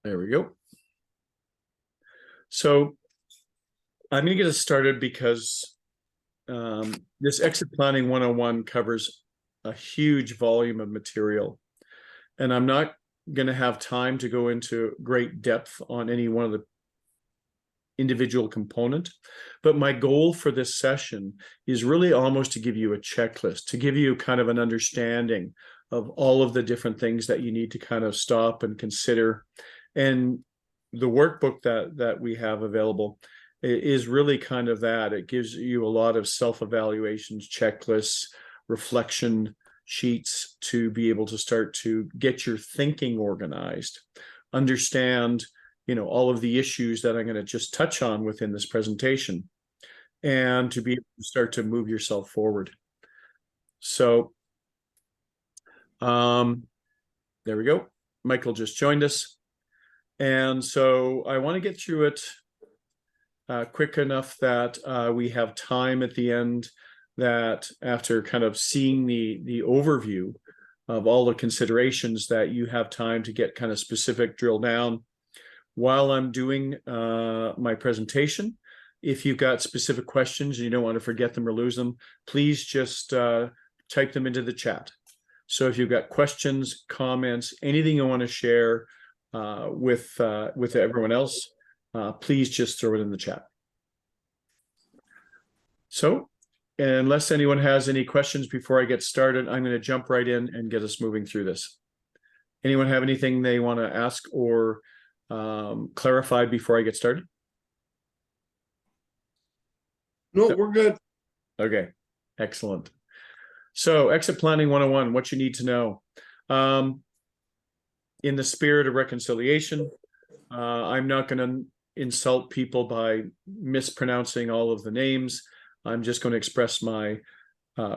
There we go. So I'm going to get us started because this exit planning 101 covers a huge volume of material. And I'm not going to have time to go into great depth on any one of the individual component. But my goal for this session is really almost to give you a checklist, to give you kind of an understanding of all of the different things that you need to kind of stop and consider. And the workbook that we have available is really kind of that. It gives you a lot of self-evaluations, checklists, reflection sheets to be able to start to get your thinking organized, understand, all of the issues that I'm going to just touch on within this presentation, and to be able to start to move yourself forward. So, there we go. Michael just joined us. And so I want to get through it quick enough that we have time at the end, that after kind of seeing the overview of all the considerations, that you have time to get kind of specific, drill down. While I'm doing my presentation, if you've got specific questions and you don't want to forget them or lose them, please just type them into the chat. So if you've got questions, comments, anything you want to share with everyone else, please just throw it in the chat. So unless anyone has any questions before I get started, I'm going to jump right in and get us moving through this. Anyone have anything they want to ask or clarify before I get started? No, we're good. Okay, excellent. So exit planning 101, what you need to know. In the spirit of reconciliation, I'm not going to insult people by mispronouncing all of the names. I'm just going to express my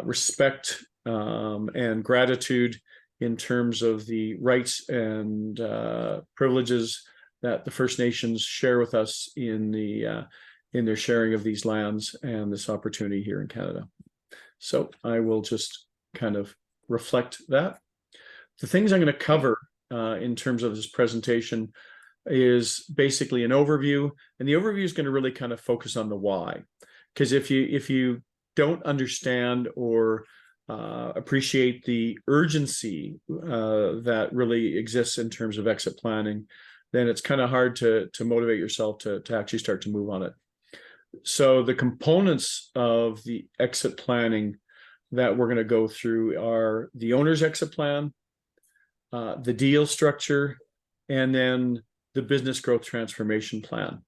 respect and gratitude in terms of the rights and privileges that the First Nations share with us in their sharing of these lands and this opportunity here in Canada. So I will just kind of reflect that. The things I'm going to cover in terms of this presentation is basically an overview, and the overview is going to really kind of focus on the why. Because if you don't understand or appreciate the urgency that really exists in terms of exit planning, then it's kind of hard to motivate yourself to actually start to move on it. So the components of the exit planning that we're going to go through are the owner's exit plan, the deal structure, and then the business growth transformation plan.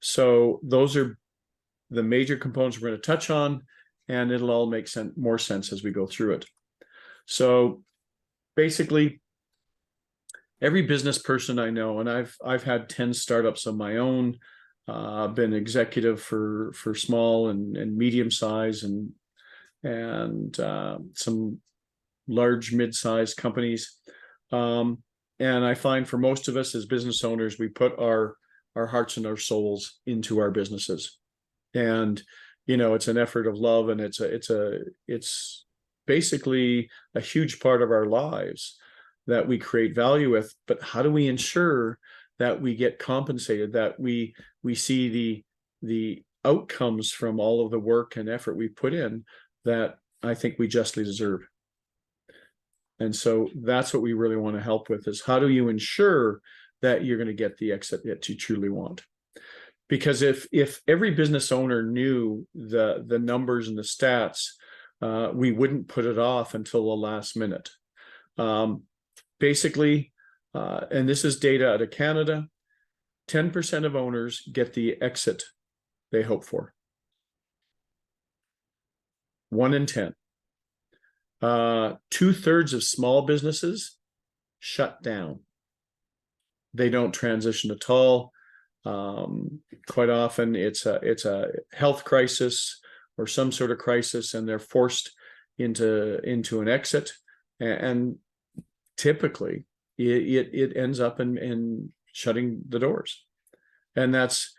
So those are the major components we're going to touch on, and it'll all make more sense as we go through it. So basically, every business person I know, and I've had 10 startups of my own, been executive for small and medium size and some large mid-sized companies. And I find for most of us as business owners, we put our hearts and our souls into our businesses. And, it's an effort of love, and it's basically a huge part of our lives that we create value with. But how do we ensure that we get compensated, that we see the outcomes from all of the work and effort we put in that I think we justly deserve? And so that's what we really want to help with, is how do you ensure that you're going to get the exit that you truly want? Because if every business owner knew the numbers and the stats, we wouldn't put it off until the last minute. Basically, and this is data out of Canada, 10% of owners get the exit they hope for. 1 in 10. 2/3 of small businesses shut down. They don't transition at all. Quite often it's a health crisis or some sort of crisis, and they're forced into an exit, and typically it ends up in shutting the doors, and that's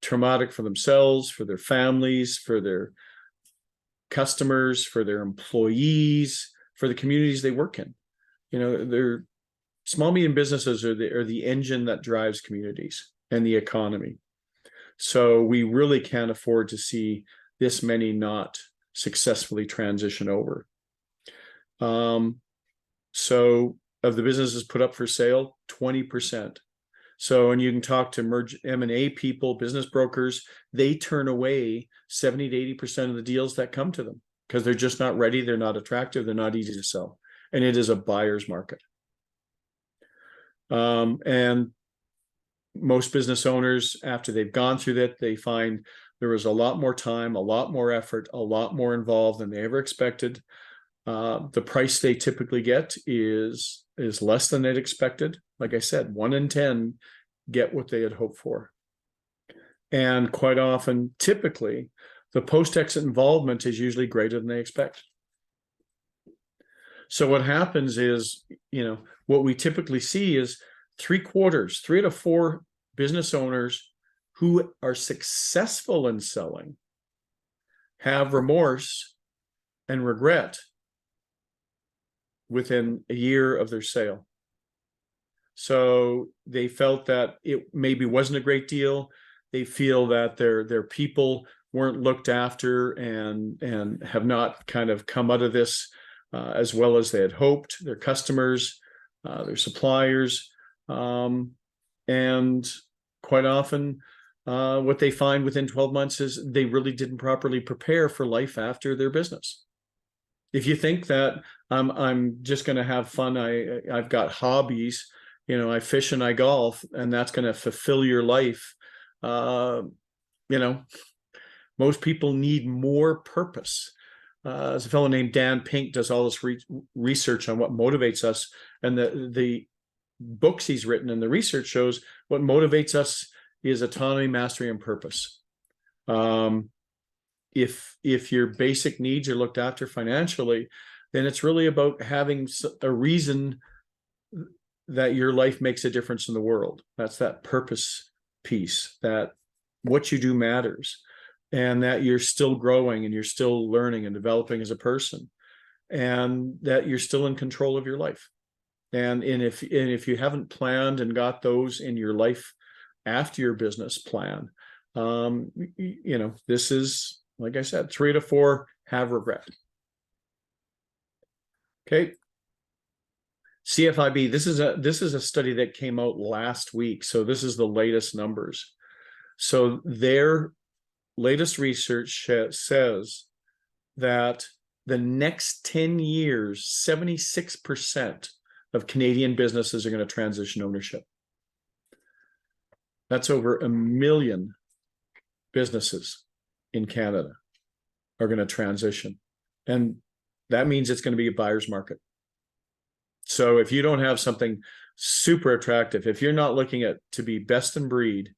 traumatic for themselves, for their families, for their customers, for their employees, for the communities they work in. Small medium businesses are the engine that drives communities and the economy. So we really can't afford to see this many not successfully transition over. So of the businesses put up for sale, 20%. So, and you can talk to M&A people, business brokers, they turn away 70 to 80% of the deals that come to them because they're just not ready, they're not attractive, they're not easy to sell. And it is a buyer's market. And most business owners, after they've gone through that, they find there was a lot more time, a lot more effort, a lot more involved than they ever expected. The price they typically get is less than they'd expected. Like I said, 1 in 10 get what they had hoped for. And quite often, typically, the post-exit involvement is usually greater than they expect. So what happens is, what we typically see is 3 out of 4 business owners who are successful in selling have remorse and regret within a year of their sale. So they felt that it maybe wasn't a great deal. They feel that their people weren't looked after and have not kind of come out of this as well as they had hoped. Their customers, their suppliers, and quite often what they find within 12 months is they really didn't properly prepare for life after their business. If you think that I'm just going to have fun, I've got hobbies, I fish and I golf, and that's going to fulfill your life. Most people need more purpose. There's a fellow named Dan Pink does all this research on what motivates us, and the books he's written and the research shows what motivates us is autonomy, mastery, and purpose. If your basic needs are looked after financially, then it's really about having a reason that your life makes a difference in the world. That's that purpose piece, that what you do matters, and that you're still growing and you're still learning and developing as a person, and that you're still in control of your life. And if you haven't planned and got those in your life after your business plan, this is, like I said, 3 to 4 have regret. Okay. CFIB, this is a study that came out last week. So this is the latest numbers. So their latest research says that the next 10 years, 76% of Canadian businesses are going to transition ownership. That's over 1 million businesses in Canada are going to transition. And that means it's going to be a buyer's market. So if you don't have something super attractive, if you're not looking at to be best in breed,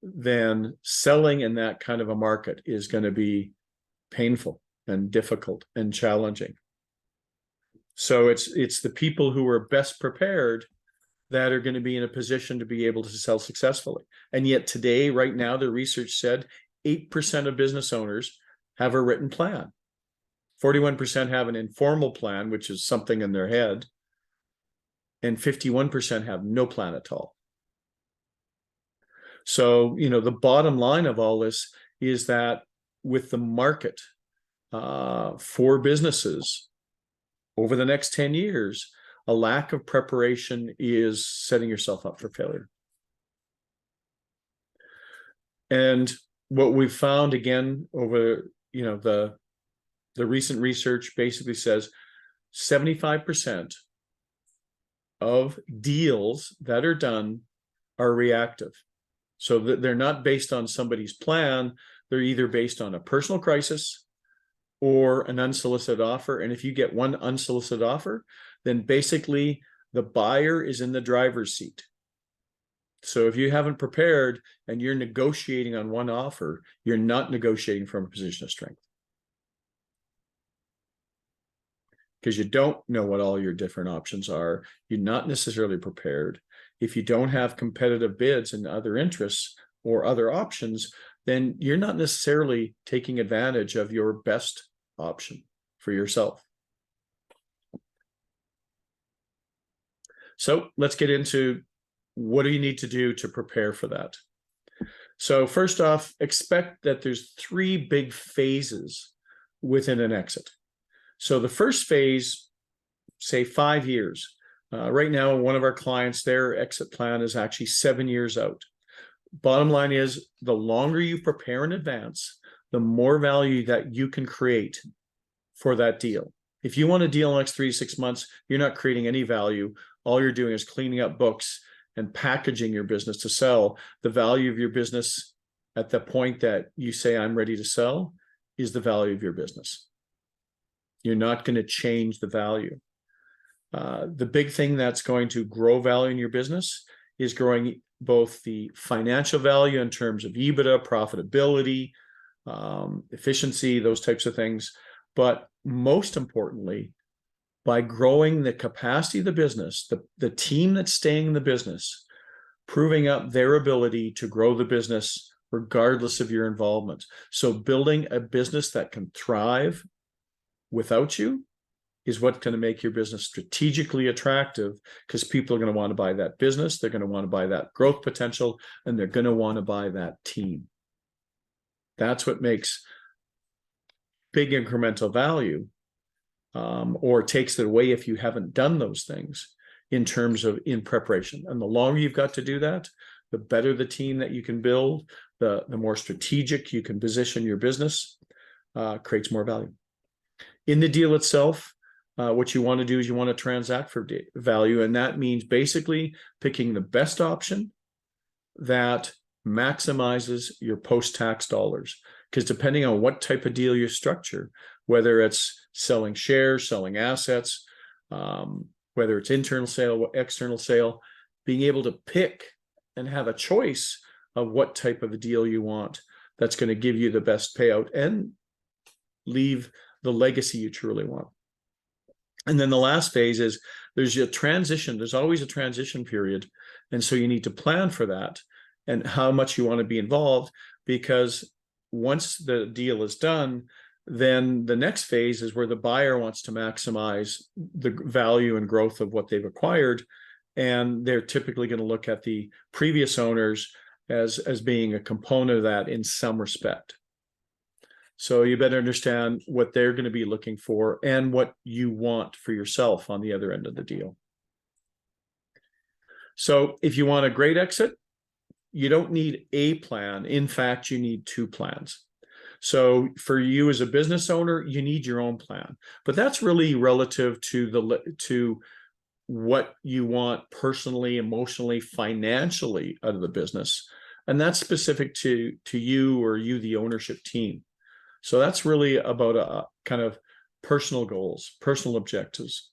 then selling in that kind of a market is going to be painful and difficult and challenging. So it's the people who are best prepared that are going to be in a position to be able to sell successfully. And yet today, right now, the research said 8% of business owners have a written plan. 41% have an informal plan, which is something in their head. And 51% have no plan at all. So, the bottom line of all this is that with the market for businesses over the next 10 years, a lack of preparation is setting yourself up for failure. And what we've found again over, the recent research basically says 75% of deals that are done are reactive. So that they're not based on somebody's plan. They're either based on a personal crisis or an unsolicited offer. And if you get one unsolicited offer, then basically the buyer is in the driver's seat. So if you haven't prepared and you're negotiating on one offer, you're not negotiating from a position of strength. Because you don't know what all your different options are. You're not necessarily prepared. If you don't have competitive bids and other interests or other options, then you're not necessarily taking advantage of your best option for yourself. So let's get into what do you need to do to prepare for that. So first off, expect that there's 3 big phases within an exit. So the first phase, say 5 years. Right now, one of our clients, their exit plan is actually 7 years out. Bottom line is, the longer you prepare in advance, the more value that you can create for that deal. If you want a deal in the next 3 to 6 months, you're not creating any value. All you're doing is cleaning up books and packaging your business to sell. The value of your business at the point that you say, I'm ready to sell, is the value of your business. You're not going to change the value. The big thing that's going to grow value in your business is growing both the financial value in terms of EBITDA, profitability, efficiency, those types of things. But most importantly, by growing the capacity of the business, the team that's staying in the business, proving up their ability to grow the business regardless of your involvement. So building a business that can thrive without you is what's going to make your business strategically attractive, because people are going to want to buy that business, they're going to want to buy that growth potential, and they're going to want to buy that team. That's what makes big incremental value, or takes it away if you haven't done those things in terms of in preparation. And the longer you've got to do that, the better the team that you can build, the more strategic you can position your business, creates more value. In the deal itself, what you want to do is you want to transact for value. And that means basically picking the best option that maximizes your post-tax dollars. Because depending on what type of deal you structure, whether it's selling shares, selling assets, whether it's internal sale, external sale, being able to pick and have a choice of what type of a deal you want that's going to give you the best payout and leave the legacy you truly want. And then the last phase is there's a transition. There's always a transition period. And so you need to plan for that and how much you want to be involved, because once the deal is done, then the next phase is where the buyer wants to maximize the value and growth of what they've acquired. And they're typically going to look at the previous owners as being a component of that in some respect. So you better understand what they're going to be looking for and what you want for yourself on the other end of the deal. So if you want a great exit, you don't need a plan. In fact, you need 2 plans. So for you as a business owner, you need your own plan, but that's really relative to what you want personally, emotionally, financially out of the business. And that's specific to you or you, the ownership team. So that's really about a kind of personal goals, personal objectives.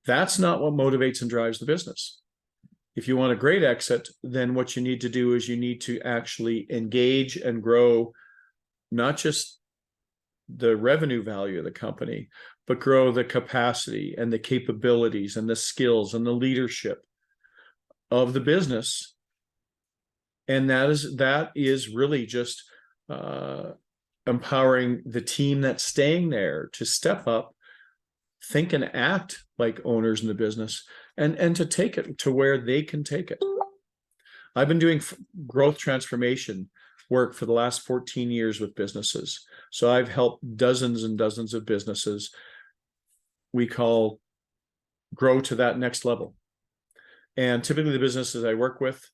That's not what motivates and drives the business. If you want a great exit, then what you need to do is you need to actually engage and grow not just the revenue value of the company, but grow the capacity and the capabilities and the skills and the leadership of the business. And that is really just empowering the team that's staying there to step up, think and act like owners in the business, and to take it to where they can take it. I've been doing growth transformation work for the last 14 years with businesses. So I've helped dozens and dozens of businesses we call grow to that next level. And typically the businesses I work with,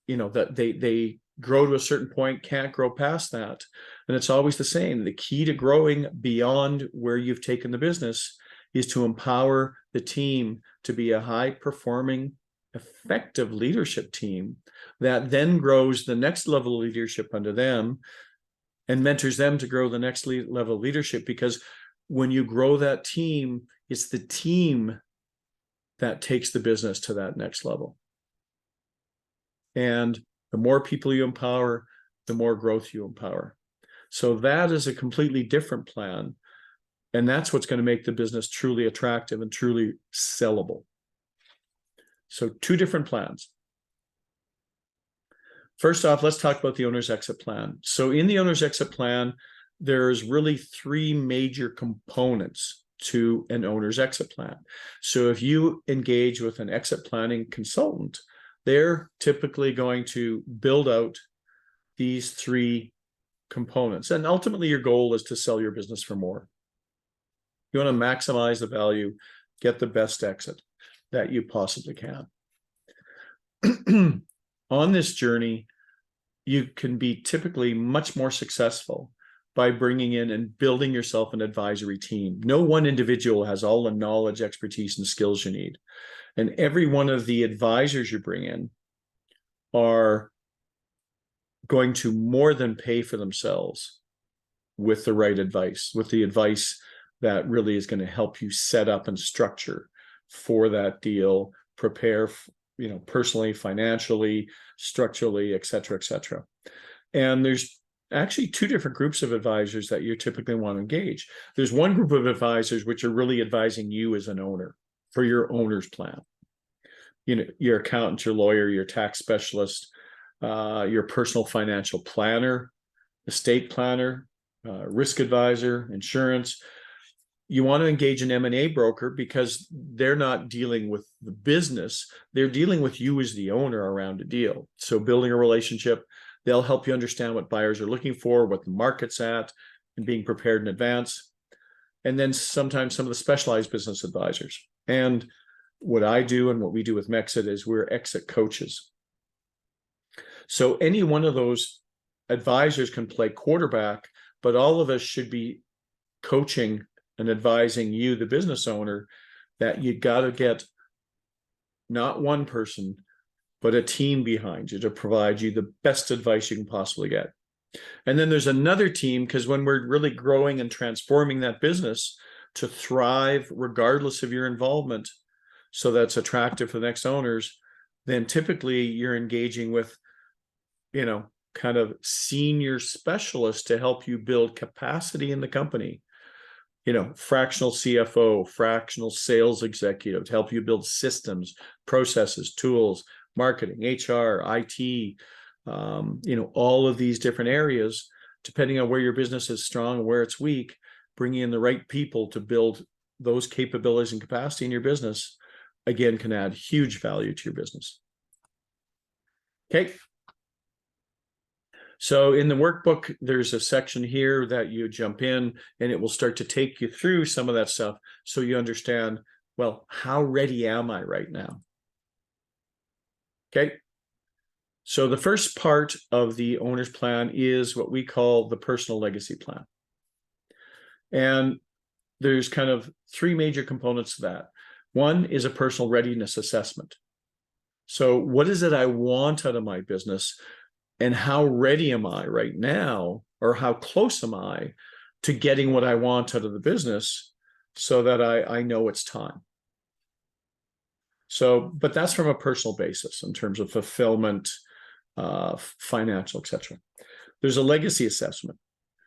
that they grow to a certain point, can't grow past that. And it's always the same. The key to growing beyond where you've taken the business is to empower the team to be a high-performing, effective leadership team that then grows the next level of leadership under them and mentors them to grow the next level of leadership. Because when you grow that team, it's the team that takes the business to that next level. And the more people you empower, the more growth you empower. So that is a completely different plan. And that's what's going to make the business truly attractive and truly sellable. So 2 different plans. First off, let's talk about the owner's exit plan. So in the owner's exit plan, there's really 3 major components to an owner's exit plan. So if you engage with an exit planning consultant, they're typically going to build out these three components. And ultimately, your goal is to sell your business for more. You want to maximize the value, get the best exit that you possibly can. On this journey, you can be typically much more successful by bringing in and building yourself an advisory team. No one individual has all the knowledge, expertise, and skills you need. And every one of the advisors you bring in are going to more than pay for themselves with the right advice, with the advice that really is going to help you set up and structure for that deal, prepare, personally, financially, structurally, et cetera, et cetera. And there's actually two different groups of advisors that you typically want to engage. There's one group of advisors which are really advising you as an owner for your owner's plan. Your accountant, your lawyer, your tax specialist, your personal financial planner, estate planner, risk advisor, insurance. You want to engage an M&A broker because they're not dealing with the business. They're dealing with you as the owner around a deal. So building a relationship, they'll help you understand what buyers are looking for, what the market's at, and being prepared in advance. And then sometimes some of the specialized business advisors. And what I do and what we do with Mexit is we're exit coaches. So any one of those advisors can play quarterback, but all of us should be coaching and advising you, the business owner, that you got to get not one person, but a team behind you to provide you the best advice you can possibly get. And then there's another team, because when we're really growing and transforming that business to thrive regardless of your involvement, so that's attractive for the next owners, then typically you're engaging with, kind of senior specialists to help you build capacity in the company. Fractional CFO, fractional sales executive to help you build systems, processes, tools, marketing, HR, IT, all of these different areas, depending on where your business is strong and where it's weak, bringing in the right people to build those capabilities and capacity in your business, again, can add huge value to your business. Okay. So in the workbook, there's a section here that you jump in and it will start to take you through some of that stuff so you understand, well, how ready am I right now? Okay. So the first part of the owner's plan is what we call the personal legacy plan. And there's kind of three major components to that. One is a personal readiness assessment. So what is it I want out of my business? And how ready am I right now, or how close am I to getting what I want out of the business so that I know it's time? So, but that's from a personal basis in terms of fulfillment, financial, etc. There's a legacy assessment.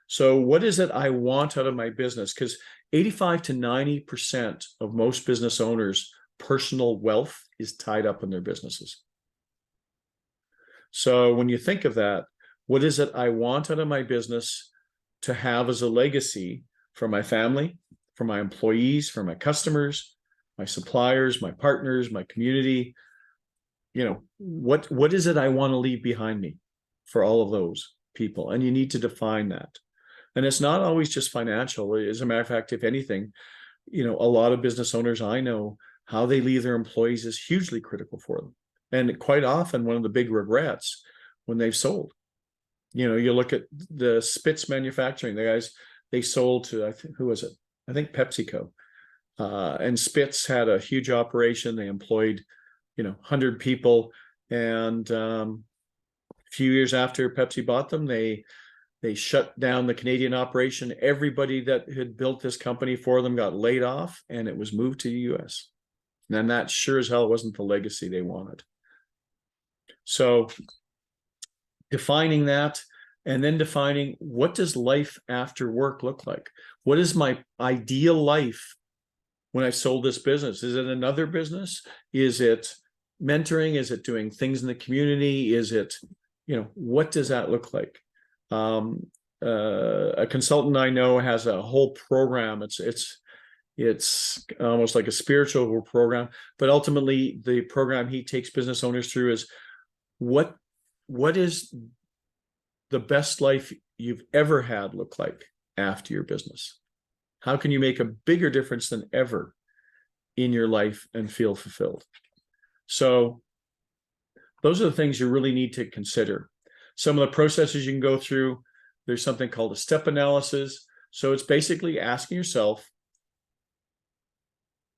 So what is it I want out of my business? Because 85 to 90% of most business owners' personal wealth is tied up in their businesses. So when you think of that, what is it I want out of my business to have as a legacy for my family, for my employees, for my customers, my suppliers, my partners, my community? What is it I want to leave behind me for all of those people? And you need to define that. And it's not always just financial. As a matter of fact, if anything, a lot of business owners I know, how they leave their employees is hugely critical for them. And quite often, one of the big regrets when they've sold. You look at the Spitz Manufacturing, the guys, they sold to, who was it? I think PepsiCo. And Spitz had a huge operation. They employed, 100 people. And a few years after Pepsi bought them, they shut down the Canadian operation. Everybody that had built this company for them got laid off, and it was moved to the US. And that sure as hell wasn't the legacy they wanted. So defining that, and then defining, what does life after work look like? What is my ideal life when I sold this business? Is it another business? Is it mentoring? Is it doing things in the community? Is it, what does that look like? A consultant I know has a whole program. It's It's almost like a spiritual program, but ultimately the program he takes business owners through is what is the best life you've ever had look like after your business? How can you make a bigger difference than ever in your life and feel fulfilled? So those are the things you really need to consider. Some of the processes you can go through, there's something called a step analysis. So it's basically asking yourself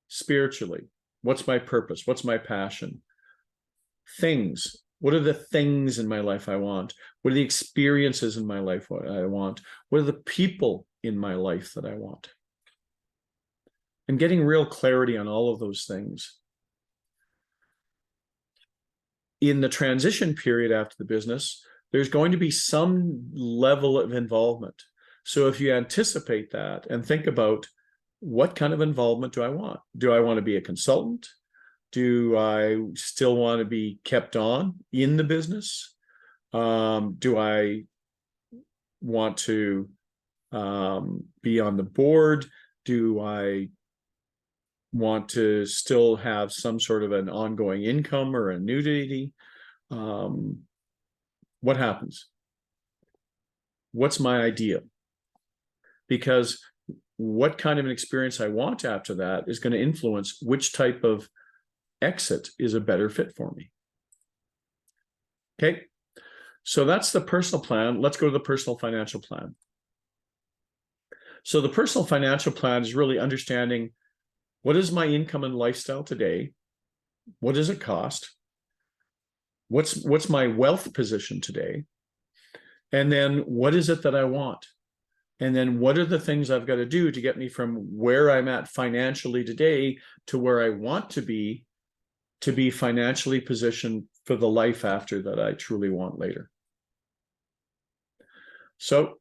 spiritually, what's my purpose? What's my passion? Things. What are the things in my life I want? What are the experiences in my life I want? What are the people in my life that I want? And getting real clarity on all of those things. In the transition period after the business, there's going to be some level of involvement. So if you anticipate that and think about what kind of involvement do I want? Do I want to be a consultant? Do I still want to be kept on in the business? Do I want to be on the board? Do I want to still have some sort of an ongoing income or annuity? What happens? What's my idea? Because what kind of an experience I want after that is going to influence which type of exit is a better fit for me. Okay, so that's the personal plan. Let's go to the personal financial plan. So the personal financial plan is really understanding what is my income and lifestyle today? What does it cost? What's my wealth position today? And then what is it that I want? And then what are the things I've got to do to get me from where I'm at financially today to where I want to be financially positioned for the life after that I truly want later. So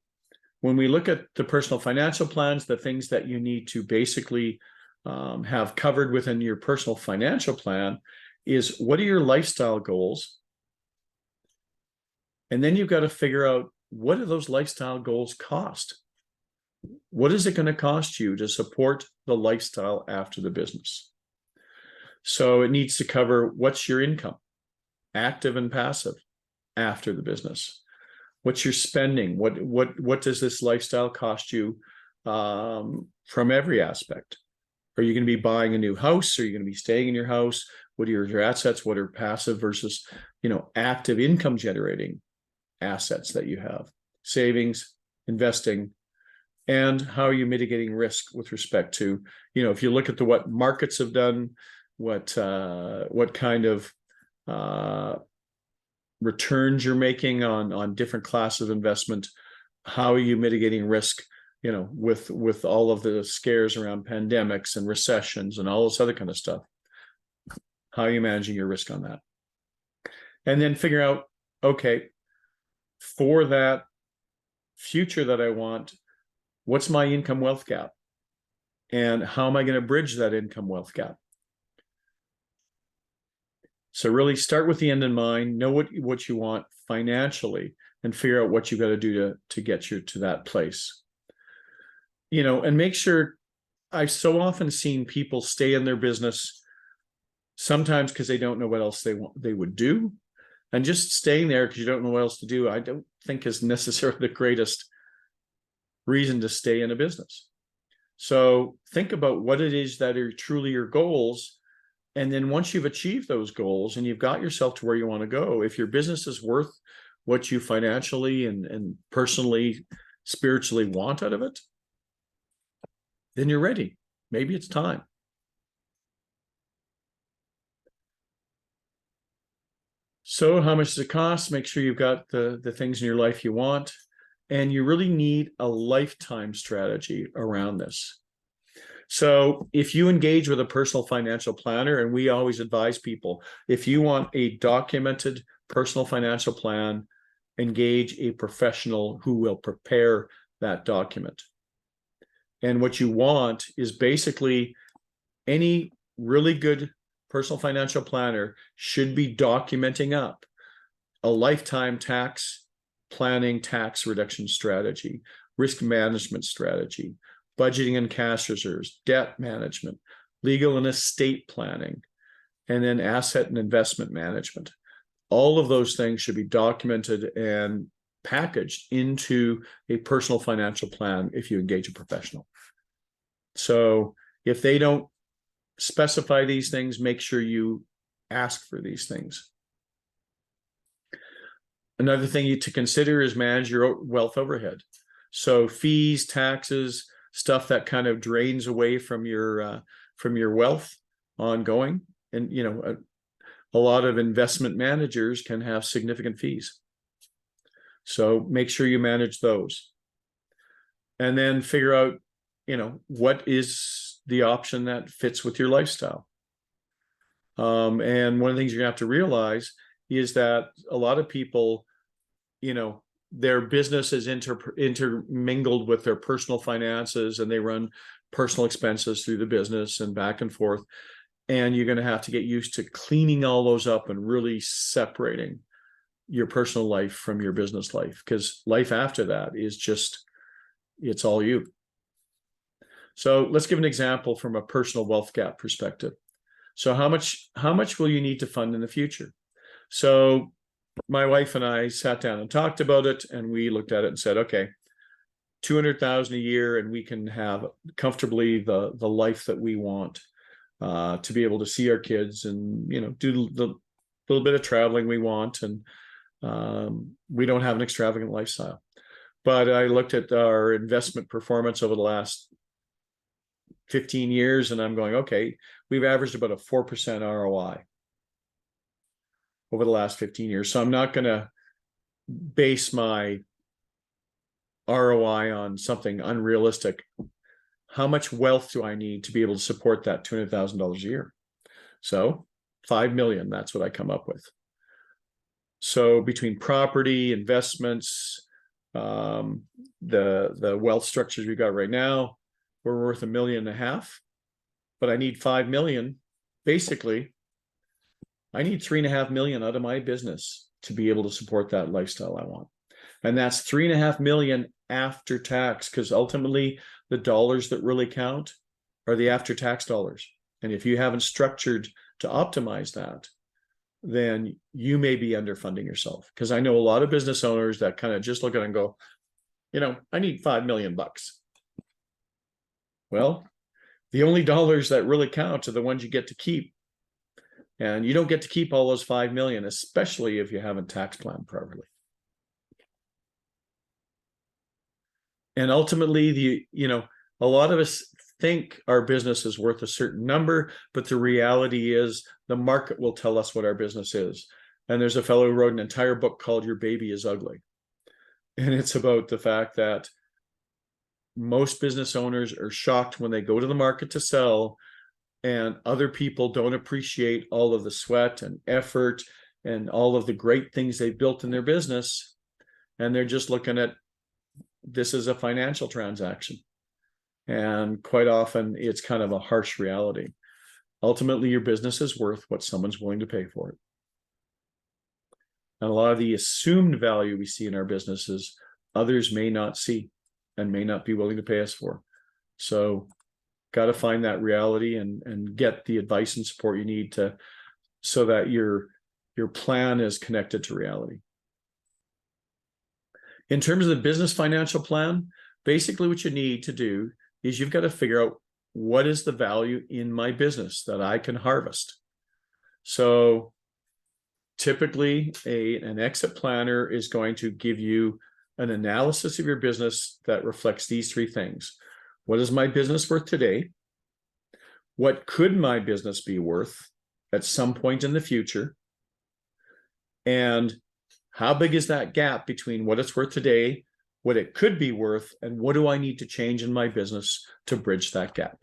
when we look at the personal financial plans, the things that you need to basically have covered within your personal financial plan is what are your lifestyle goals? And then you've got to figure out what do those lifestyle goals cost? What is it going to cost you to support the lifestyle after the business? So it needs to cover what's your income, active and passive, after the business. What's your spending? What does this lifestyle cost you from every aspect? Are you going to be buying a new house? Are you going to be staying in your house? What are your assets? What are passive versus, active income generating assets that you have? Savings, investing, and how are you mitigating risk with respect to, if you look at what markets have done, what kind of returns you're making on different classes of investment, how are you mitigating risk, with all of the scares around pandemics and recessions and all this other kind of stuff. How are you managing your risk on that? And then figure out, okay, for that future that I want, what's my income wealth gap? And how am I going to bridge that income wealth gap? So really start with the end in mind, know what you want financially, and figure out what you've got to do to get you to that place. And make sure, I've so often seen people stay in their business, sometimes because they don't know what else they would do. And just staying there because you don't know what else to do, I don't think is necessarily the greatest reason to stay in a business. So think about what it is that are truly your goals. And then once you've achieved those goals and you've got yourself to where you want to go, if your business is worth what you financially and personally, spiritually want out of it, then you're ready. Maybe it's time. So how much does it cost? Make sure you've got the things in your life you want. And you really need a lifetime strategy around this. So if you engage with a personal financial planner, and we always advise people, if you want a documented personal financial plan, engage a professional who will prepare that document. And what you want is basically any really good personal financial planner should be documenting up a lifetime tax planning, tax reduction strategy, risk management strategy, budgeting and cash reserves, debt management, legal and estate planning, and then asset and investment management. All of those things should be documented and packaged into a personal financial plan if you engage a professional. So if they don't specify these things, make sure you ask for these things. Another thing to consider is manage your wealth overhead. So fees, taxes, stuff that kind of drains away from your wealth ongoing. And a lot of investment managers can have significant fees. So make sure you manage those. And then figure out, what is the option that fits with your lifestyle. And one of the things you're gonna have to realize is that a lot of people, their business is intermingled with their personal finances, and they run personal expenses through the business and back and forth. And you're going to have to get used to cleaning all those up and really separating your personal life from your business life, because life after that is just, it's all you. So let's give an example from a personal wealth gap perspective. So how much will you need to fund in the future? So my wife and I sat down and talked about it, and we looked at it and said, okay, 200,000 a year, and we can have comfortably the life that we want, to be able to see our kids and do the little bit of traveling we want, and we don't have an extravagant lifestyle. But I looked at our investment performance over the last 15 years, and I'm going, okay, we've averaged about a 4% ROI over the last 15 years. So I'm not going to base my ROI on something unrealistic. How much wealth do I need to be able to support that $200,000 a year? So 5 million, that's what I come up with. So between property, investments, the wealth structures we've got right now, we're worth $1.5 million, but I need 5 million. Basically, I need 3.5 million out of my business to be able to support that lifestyle I want. And that's 3.5 million after tax, because ultimately the dollars that really count are the after tax dollars. And if you haven't structured to optimize that, then you may be underfunding yourself. Because I know a lot of business owners that kind of just look at it and go, I need 5 million bucks. Well, the only dollars that really count are the ones you get to keep. And you don't get to keep all those 5 million, especially if you haven't tax planned properly. And ultimately, a lot of us think our business is worth a certain number, but the reality is the market will tell us what our business is. And there's a fellow who wrote an entire book called Your Baby is Ugly. And it's about the fact that most business owners are shocked when they go to the market to sell, and other people don't appreciate all of the sweat and effort and all of the great things they've built in their business. And they're just looking at this as a financial transaction. And quite often it's kind of a harsh reality. Ultimately, your business is worth what someone's willing to pay for it. And a lot of the assumed value we see in our businesses, others may not see and may not be willing to pay us for. So got to find that reality and get the advice and support you need so that your plan is connected to reality. In terms of the business financial plan, basically what you need to do is you've got to figure out what is the value in my business that I can harvest. So typically an exit planner is going to give you an analysis of your business that reflects these three things. What is my business worth today? What could my business be worth at some point in the future? And how big is that gap between what it's worth today, what it could be worth, and what do I need to change in my business to bridge that gap?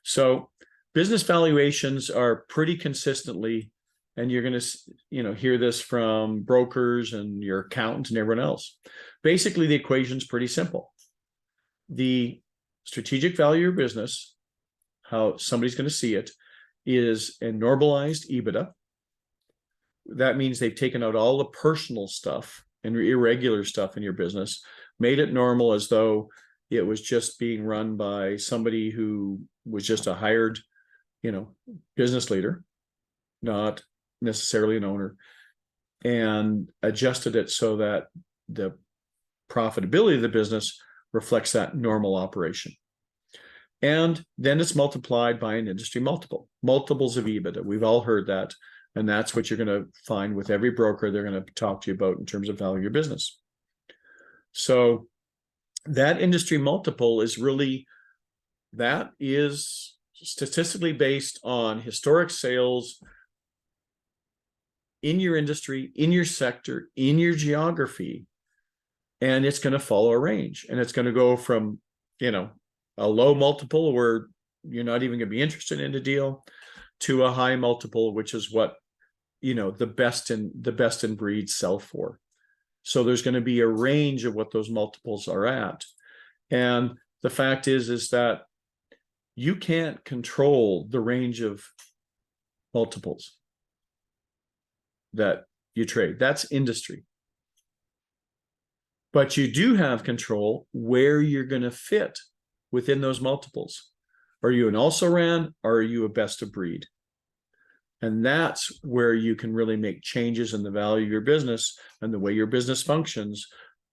So business valuations are pretty consistently, and you're going to hear this from brokers and your accountant and everyone else. Basically, the equation's pretty simple. The strategic value of your business, how somebody's going to see it, is a normalized EBITDA. That means they've taken out all the personal stuff and irregular stuff in your business, made it normal as though it was just being run by somebody who was just a hired, business leader, not necessarily an owner, and adjusted it so that the profitability of the business reflects that normal operation. And then it's multiplied by an industry multiples of EBITDA. We've all heard that. And that's what you're going to find with every broker they're going to talk to you about in terms of value of your business. So that industry multiple is statistically based on historic sales in your industry, in your sector, in your geography. And it's going to follow a range. And it's going to go from, a low multiple where you're not even going to be interested in a deal, to a high multiple, which is what the best in breed sell for. So there's going to be a range of what those multiples are at. And the fact is that you can't control the range of multiples that you trade. That's industry. But you do have control where you're going to fit within those multiples. Are you an also-ran, or are you a best of breed? And that's where you can really make changes in the value of your business and the way your business functions.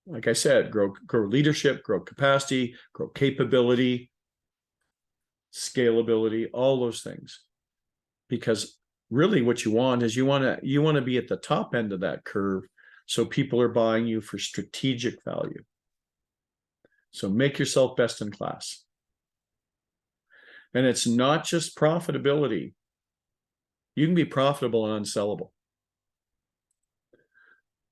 Like I said, grow leadership, grow capacity, grow capability, scalability, all those things. Because really what you want is you want to be at the top end of that curve, so people are buying you for strategic value. So make yourself best in class. And it's not just profitability. You can be profitable and unsellable.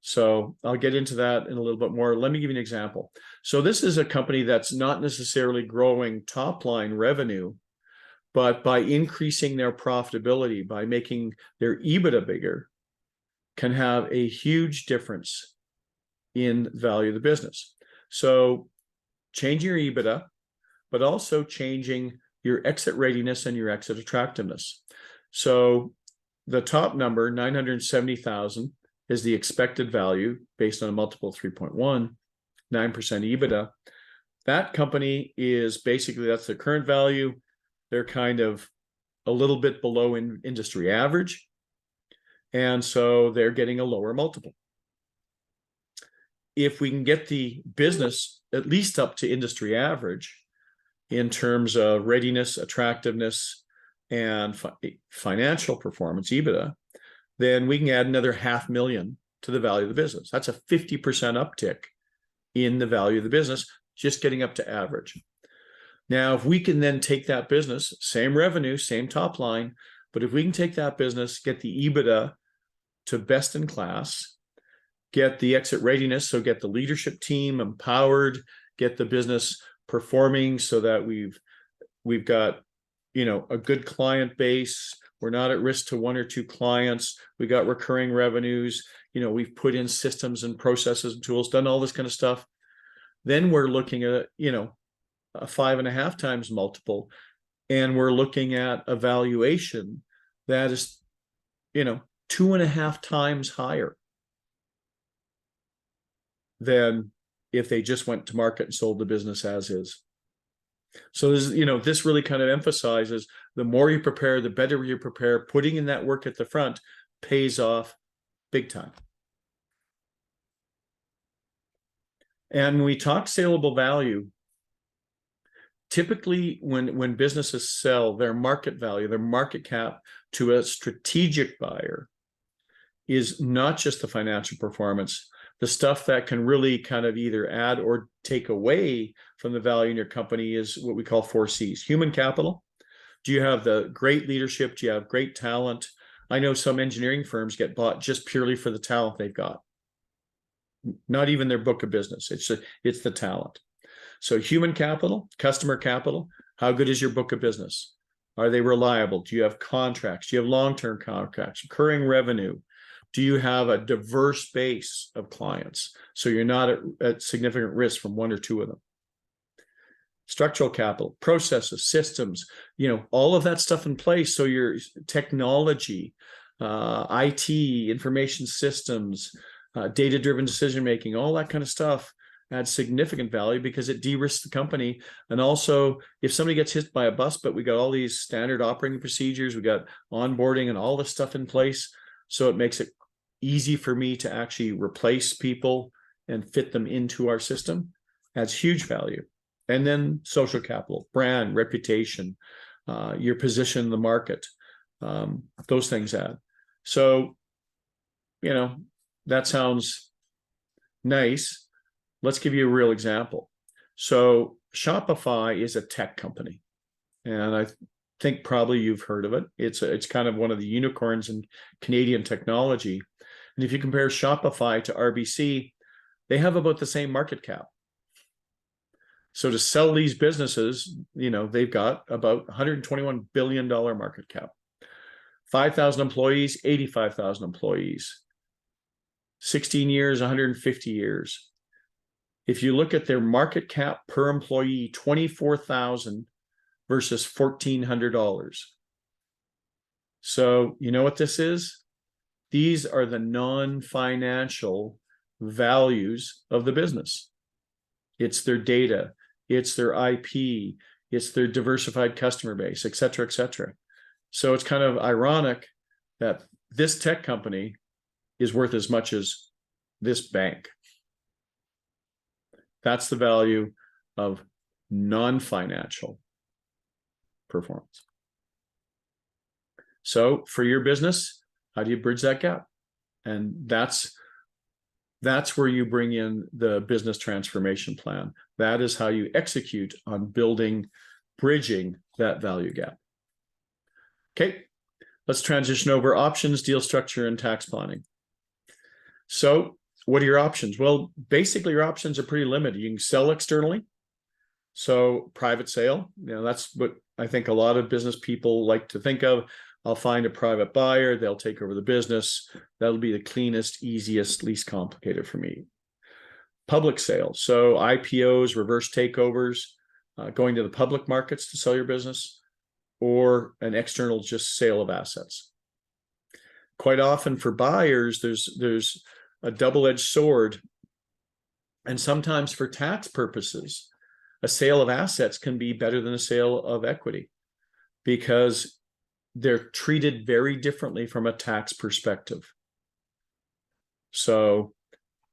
So I'll get into that in a little bit more. Let me give you an example. So this is a company that's not necessarily growing top line revenue, but by increasing their profitability, by making their EBITDA bigger, can have a huge difference in value of the business. So changing your EBITDA, but also changing your exit readiness and your exit attractiveness. So the top number, 970,000, is the expected value based on a multiple of 3.1, 9% EBITDA. That company is basically, that's the current value. They're kind of a little bit below industry average. And so they're getting a lower multiple. If we can get the business at least up to industry average in terms of readiness, attractiveness, and financial performance, EBITDA, then we can add another $500,000 to the value of the business. That's a 50% uptick in the value of the business, just getting up to average. Now, if we can then take that business, same revenue, same top line, but if we can take that business, get the EBITDA to best in class, get the exit readiness, so get the leadership team empowered, get the business performing so that we've got a good client base. We're not at risk to one or two clients. We got recurring revenues. We've put in systems and processes and tools, done all this kind of stuff. Then we're looking at, a 5.5 times multiple. And we're looking at a valuation that is, 2.5 times higher than if they just went to market and sold the business as is. So this really kind of emphasizes the more you prepare, the better you prepare. Putting in that work at the front pays off big time. And when we talk saleable value, typically when businesses sell their market value, their market cap to a strategic buyer, is not just the financial performance. The stuff that can really kind of either add or take away from the value in your company is what we call 4 C's. Human capital. Do you have the great leadership? Do you have great talent? I know some engineering firms get bought just purely for the talent they've got. Not even their book of business. It's the talent. So human capital, customer capital. How good is your book of business? Are they reliable? Do you have contracts? Do you have long-term contracts, recurring revenue? Do you have a diverse base of clients, so you're not at significant risk from one or two of them? Structural capital, processes, systems, all of that stuff in place. So your technology, IT, information systems, data-driven decision-making, all that kind of stuff adds significant value because it de-risks the company. And also, if somebody gets hit by a bus, but we got all these standard operating procedures, we got onboarding and all this stuff in place, so it makes it easy for me to actually replace people and fit them into our system. Adds huge value. And then social capital, brand, reputation, your position in the market, those things add. So, that sounds nice. Let's give you a real example. So Shopify is a tech company, and I think probably you've heard of it. It's kind of one of the unicorns in Canadian technology. And if you compare Shopify to RBC, they have about the same market cap. So to sell these businesses, they've got about $121 billion market cap, 5,000 employees, 85,000 employees, 16 years, 150 years. If you look at their market cap per employee, $24,000 versus $1,400. So you know what this is? These are the non-financial values of the business. It's their data, it's their IP, it's their diversified customer base, et cetera, et cetera. So it's kind of ironic that this tech company is worth as much as this bank. That's the value of non-financial performance. So for your business, how do you bridge that gap? And that's where you bring in the business transformation plan. That is how you execute on bridging that value gap. Okay, let's transition over options, deal structure, and tax planning. So what are your options? Well, basically your options are pretty limited. You can sell externally. So private sale, that's what I think a lot of business people like to think of. I'll find a private buyer, they'll take over the business. That'll be the cleanest, easiest, least complicated for me. Public sales, so IPOs, reverse takeovers, going to the public markets to sell your business, or an external just sale of assets. Quite often for buyers, there's a double-edged sword. And sometimes for tax purposes, a sale of assets can be better than a sale of equity because they're treated very differently from a tax perspective. So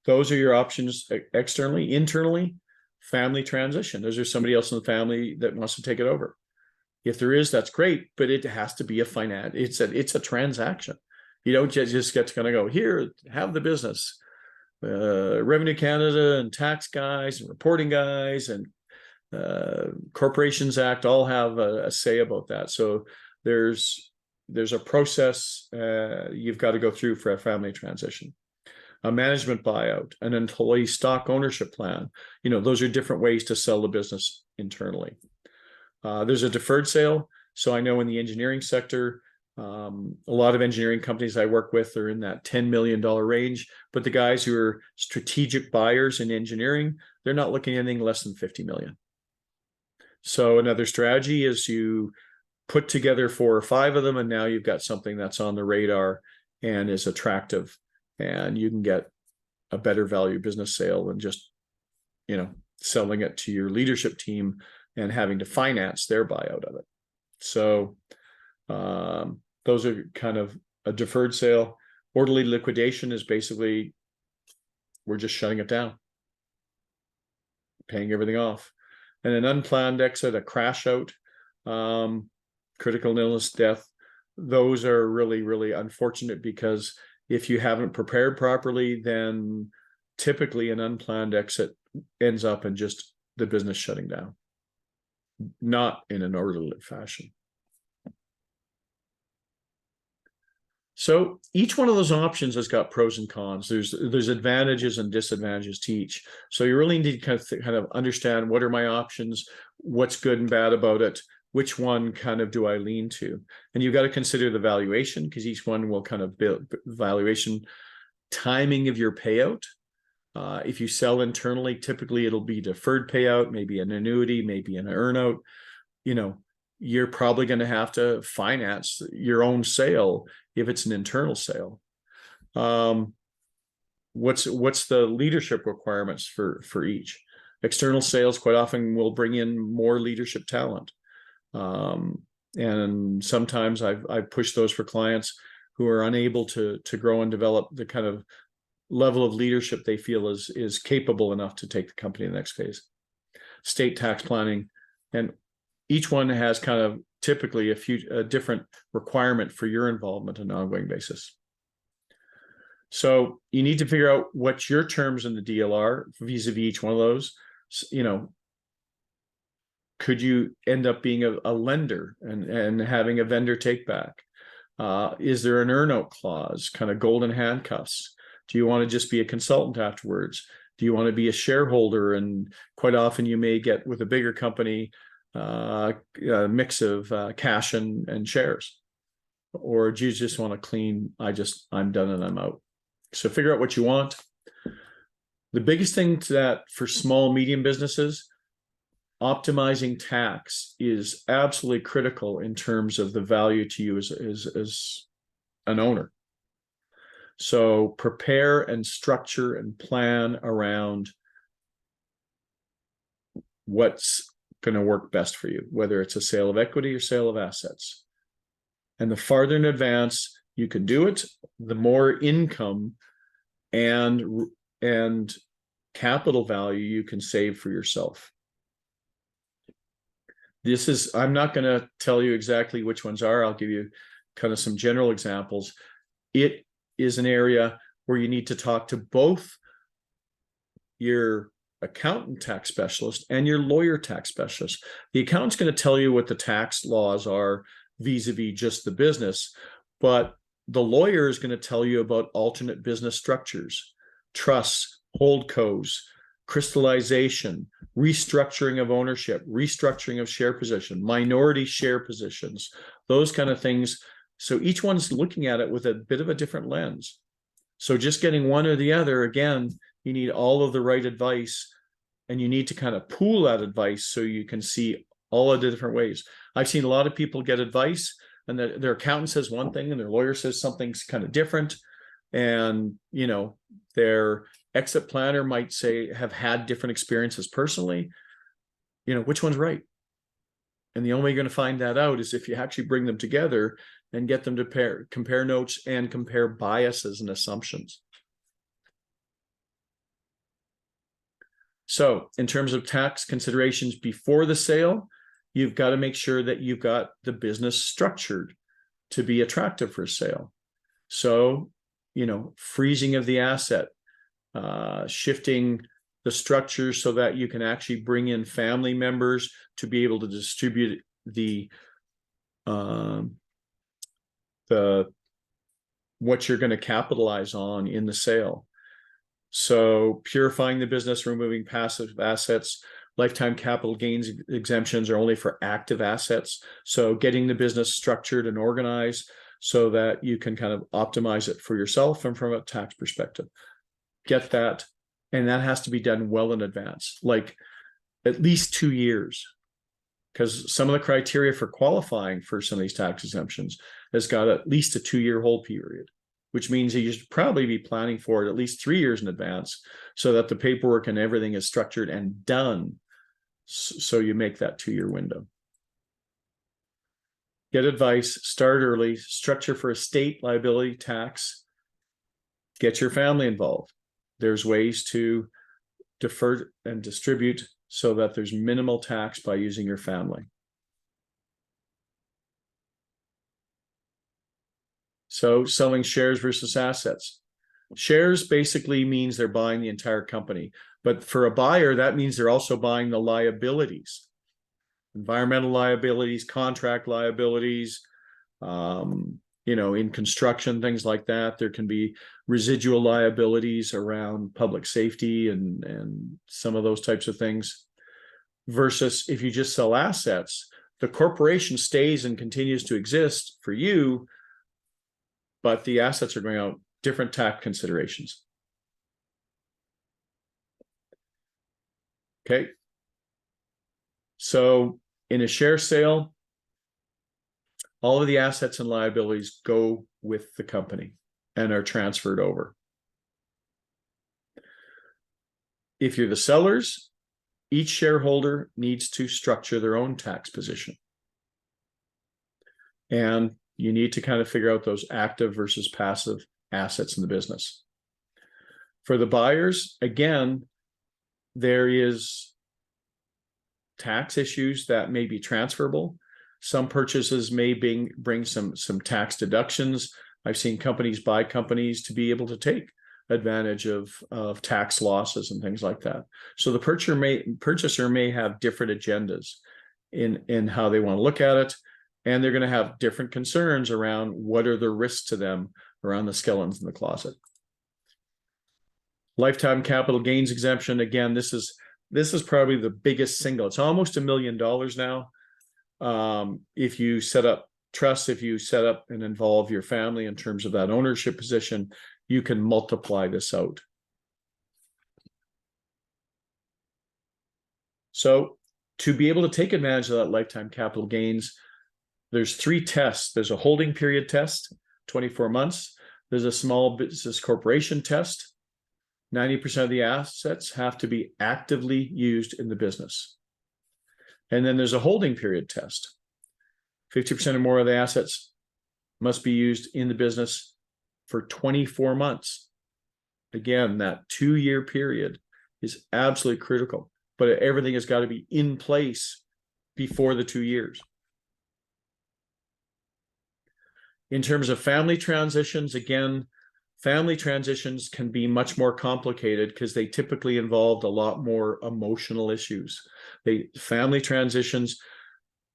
those are your options externally. Internally, family transition. Those are somebody else in the family that wants to take it over. If there is, that's great, but it has to be it's a transaction. You don't just get to kind of go, here, have the business. Revenue Canada and tax guys and reporting guys and Corporations Act all have a say about that. So there's a process you've got to go through for a family transition. A management buyout, an employee stock ownership plan. Those are different ways to sell the business internally. There's a deferred sale. So I know in the engineering sector, a lot of engineering companies I work with are in that $10 million range, but the guys who are strategic buyers in engineering, they're not looking at anything less than 50 million. So another strategy is you put together 4 or 5 of them, and now you've got something that's on the radar and is attractive, and you can get a better value business sale than just, selling it to your leadership team and having to finance their buyout of it. So those are kind of a deferred sale. Orderly liquidation is basically we're just shutting it down, paying everything off. And an unplanned exit, a crash out, critical illness, death, those are really, really unfortunate because if you haven't prepared properly, then typically an unplanned exit ends up in just the business shutting down, not in an orderly fashion. So each one of those options has got pros and cons. There's advantages and disadvantages to each. So you really need to kind of understand what are my options, what's good and bad about it, which one kind of do I lean to? And you've got to consider the valuation because each one will kind of build valuation, timing of your payout. If you sell internally, typically it'll be deferred payout, maybe an annuity, maybe an earnout. You're probably going to have to finance your own sale if it's an internal sale. what's the leadership requirements for each. External sales quite often will bring in more leadership talent. And sometimes I've pushed those for clients who are unable to grow and develop the kind of level of leadership they feel is capable enough to take the company to the next phase. State tax planning, and each one has kind of typically a different requirement for your involvement on an ongoing basis. So you need to figure out what your terms in the deal are vis-a-vis each one of those. You know, could you end up being a lender and having a vendor take back? Is there an earn-out clause, kind of golden handcuffs? Do you want to just be a consultant afterwards? Do you want to be a shareholder? And quite often you may get, with a bigger company, a mix of cash and shares. Or do you just want to clean, I'm done and I'm out? So figure out what you want. The biggest thing to that for small, medium businesses, optimizing tax is absolutely critical in terms of the value to you as an owner. So prepare and structure and plan around what's going to work best for you, whether it's a sale of equity or sale of assets. And the farther in advance you can do it, the more income and capital value you can save for yourself. I'm not going to tell you exactly which ones are. I'll give you kind of some general examples. It is an area where you need to talk to both your accountant tax specialist and your lawyer tax specialist. The accountant's going to tell you what the tax laws are vis-a-vis just the business, but the lawyer is going to tell you about alternate business structures, trusts, holdcos, crystallization, restructuring of ownership, restructuring of share position, minority share positions, those kind of things. So each one's looking at it with a bit of a different lens. So just getting one or the other, again, you need all of the right advice, and you need to kind of pool that advice so you can see all of the different ways. I've seen a lot of people get advice and their accountant says one thing and their lawyer says something's kind of different. And, you know, their exit planner might say, have had different experiences personally. You know, which one's right? And the only way you're going to find that out is if you actually bring them together and get them to compare notes and compare biases and assumptions. So in terms of tax considerations before the sale, you've got to make sure that you've got the business structured to be attractive for sale. So, you know, freezing of the asset, shifting the structure so that you can actually bring in family members to be able to distribute the what you're going to capitalize on in the sale. So purifying the business, removing passive assets. Lifetime capital gains exemptions are only for active assets. So getting the business structured and organized so that you can kind of optimize it for yourself and from a tax perspective. Get that. And that has to be done well in advance, like at least 2 years. Because some of the criteria for qualifying for some of these tax exemptions has got at least a 2-year hold period, which means that you should probably be planning for it at least 3 years in advance so that the paperwork and everything is structured and done. So you make that 2-year window. Get advice, start early, structure for estate liability tax, get your family involved. There's ways to defer and distribute so that there's minimal tax by using your family. So selling shares versus assets. Shares basically means they're buying the entire company. But for a buyer, that means they're also buying the liabilities. Environmental liabilities, contract liabilities, you know, in construction, things like that. There can be residual liabilities around public safety and some of those types of things. Versus if you just sell assets, the corporation stays and continues to exist for you, but the assets are going out, different tax considerations. Okay. So in a share sale, all of the assets and liabilities go with the company and are transferred over. If you're the sellers, each shareholder needs to structure their own tax position. And you need to kind of figure out those active versus passive assets in the business. For the buyers, again, there is tax issues that may be transferable. Some purchases may bring some tax deductions. I've seen companies buy companies to be able to take advantage of tax losses and things like that. So the purchaser may have different agendas in how they want to look at it, and they're going to have different concerns around what are the risks to them around the skeletons in the closet. Lifetime capital gains exemption. Again, this is probably the biggest single. It's almost $1 million now. If you set up trusts, if you set up and involve your family in terms of that ownership position, you can multiply this out. So to be able to take advantage of that lifetime capital gains, there's 3 tests. There's a holding period test, 24 months. There's a small business corporation test. 90% of the assets have to be actively used in the business. And then there's a holding period test. 50% or more of the assets must be used in the business for 24 months. Again, that 2-year period is absolutely critical, but everything has got to be in place before the 2 years. In terms of family transitions, again, family transitions can be much more complicated because they typically involved a lot more emotional issues. Family transitions,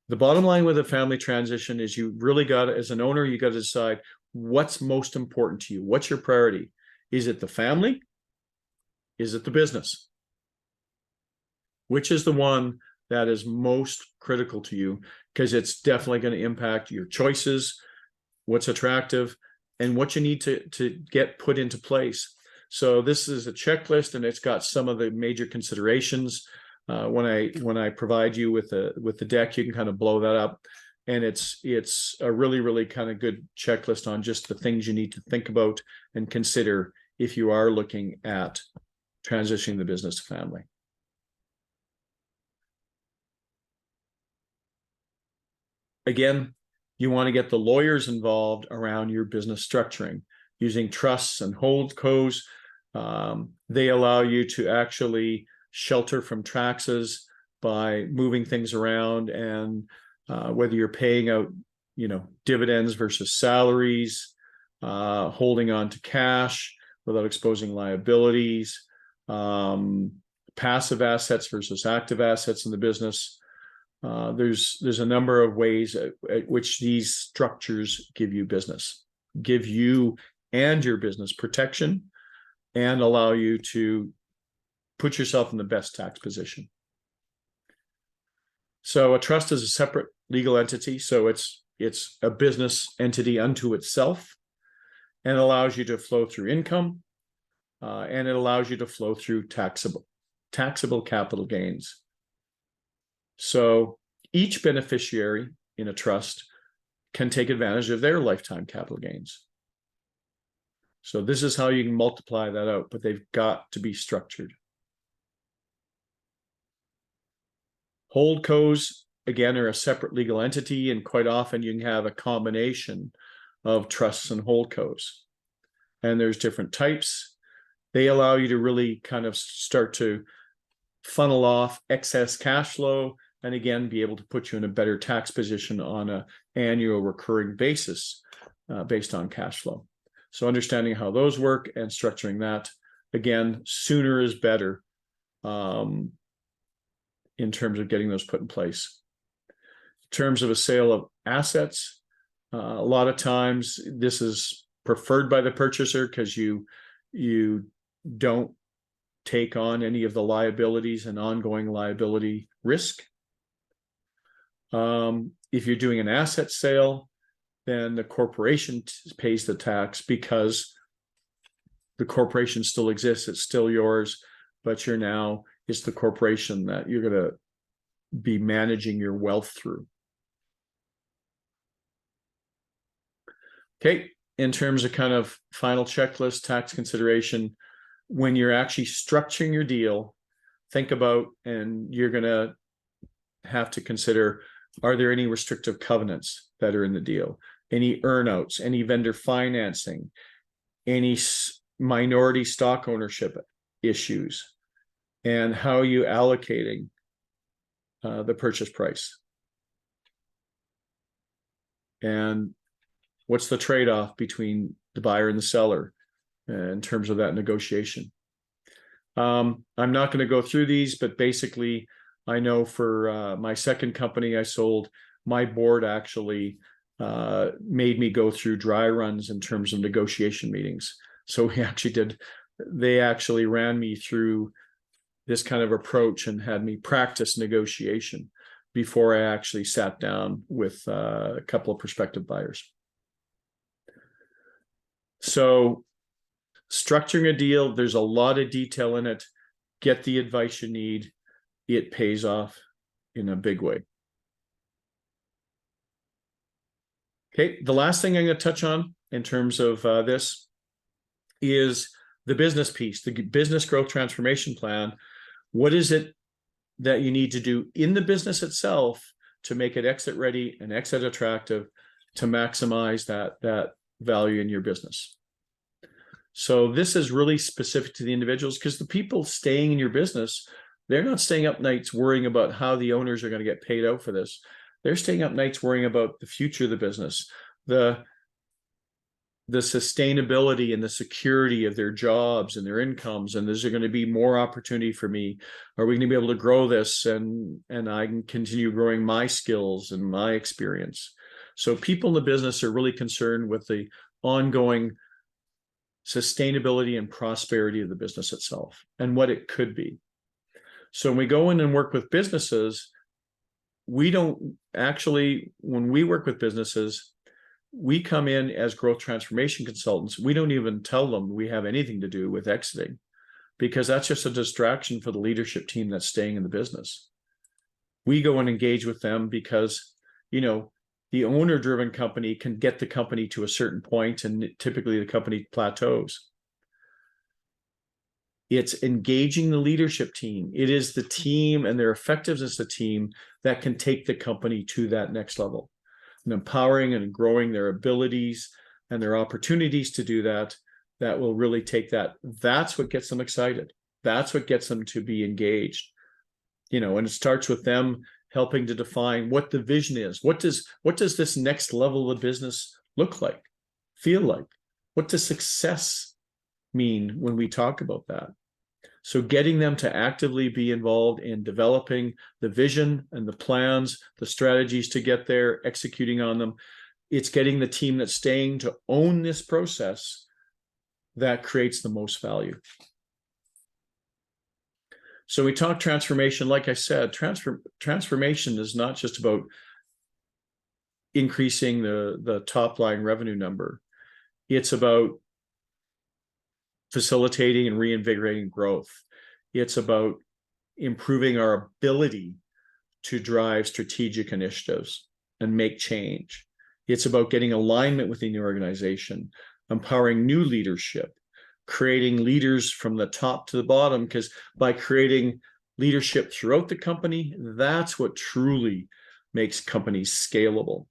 the bottom line with a family transition is you really got, as an owner, you got to decide what's most important to you. What's your priority? Is it the family? Is it the business? Which is the one that is most critical to you? Because it's definitely going to impact your choices, what's attractive, and what you need to get put into place. So this is a checklist, and it's got some of the major considerations. When I provide you with the deck, you can kind of blow that up, and it's a really kind of good checklist on just the things you need to think about and consider if you are looking at transitioning the business to family. Again, you want to get the lawyers involved around your business structuring using trusts and holdcos. They allow you to actually shelter from taxes by moving things around, and whether you're paying out, dividends versus salaries, holding on to cash without exposing liabilities, passive assets versus active assets in the business. There's a number of ways at which these structures give you and your business protection, and allow you to put yourself in the best tax position. So a trust is a separate legal entity. So it's a business entity unto itself, and allows you to flow through income, and it allows you to flow through taxable capital gains. So each beneficiary in a trust can take advantage of their lifetime capital gains. So this is how you can multiply that out, but they've got to be structured. Holdcos, again, are a separate legal entity, and quite often you can have a combination of trusts and holdcos. And there's different types. They allow you to really kind of start to funnel off excess cash flow, and again, be able to put you in a better tax position on an annual recurring basis based on cash flow. So understanding how those work and structuring that, again, sooner is better in terms of getting those put in place. In terms of a sale of assets, a lot of times this is preferred by the purchaser because you don't take on any of the liabilities and ongoing liability risk. If you're doing an asset sale, then the corporation pays the tax because the corporation still exists. It's still yours, but it's the corporation that you're going to be managing your wealth through. Okay, in terms of kind of final checklist, tax consideration, when you're actually structuring your deal, think about, and you're going to have to consider, are there any restrictive covenants that are in the deal? Any earnouts, any vendor financing, any minority stock ownership issues, and how are you allocating the purchase price? And what's the trade-off between the buyer and the seller in terms of that negotiation? I'm not going to go through these, but basically, I know for my second company I sold, my board actually made me go through dry runs in terms of negotiation meetings. So they actually ran me through this kind of approach and had me practice negotiation before I actually sat down with a couple of prospective buyers. So structuring a deal, there's a lot of detail in it. Get the advice you need. It pays off in a big way. Okay, the last thing I'm going to touch on in terms of this is the business piece, the business growth transformation plan. What is it that you need to do in the business itself to make it exit ready and exit attractive to maximize that value in your business? So this is really specific to the individuals, because the people staying in your business, they're not staying up nights worrying about how the owners are going to get paid out for this. They're staying up nights worrying about the future of the business, the sustainability and the security of their jobs and their incomes. And is there going to be more opportunity for me? Are we going to be able to grow this and I can continue growing my skills and my experience? So people in the business are really concerned with the ongoing sustainability and prosperity of the business itself and what it could be. So when we go in and work with businesses, we don't actually, when we work with businesses, we come in as growth transformation consultants. We don't even tell them we have anything to do with exiting, because that's just a distraction for the leadership team that's staying in the business. We go and engage with them because, the owner-driven company can get the company to a certain point, and typically the company plateaus. It's engaging the leadership team. It is the team and their effectiveness as a team that can take the company to that next level, and empowering and growing their abilities and their opportunities to do that. That will really take that. That's what gets them excited. That's what gets them to be engaged. And it starts with them helping to define what the vision is. What does this next level of business look like, feel like? What does success mean when we talk about that? So getting them to actively be involved in developing the vision and the plans, the strategies to get there, executing on them. It's getting the team that's staying to own this process that creates the most value. So we talk transformation. Like I said, transformation is not just about increasing the top line revenue number. It's about facilitating and reinvigorating growth. It's about improving our ability to drive strategic initiatives and make change. It's about getting alignment within the organization, empowering new leadership, creating leaders from the top to the bottom, because by creating leadership throughout the company, that's what truly makes companies scalable.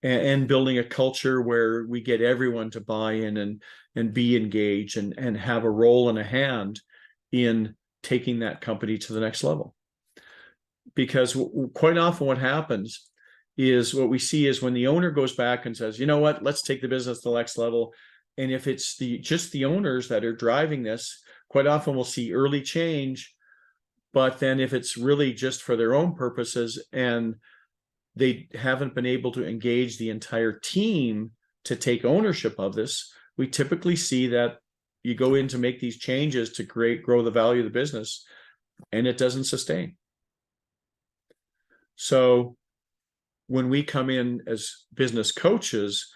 And building a culture where we get everyone to buy in and be engaged and have a role and a hand in taking that company to the next level. Because quite often what happens is, what we see is when the owner goes back and says, you know what, let's take the business to the next level. And if it's just the owners that are driving this, quite often we'll see early change. But then if it's really just for their own purposes and they haven't been able to engage the entire team to take ownership of this, we typically see that you go in to make these changes to grow the value of the business, and it doesn't sustain. So when we come in as business coaches,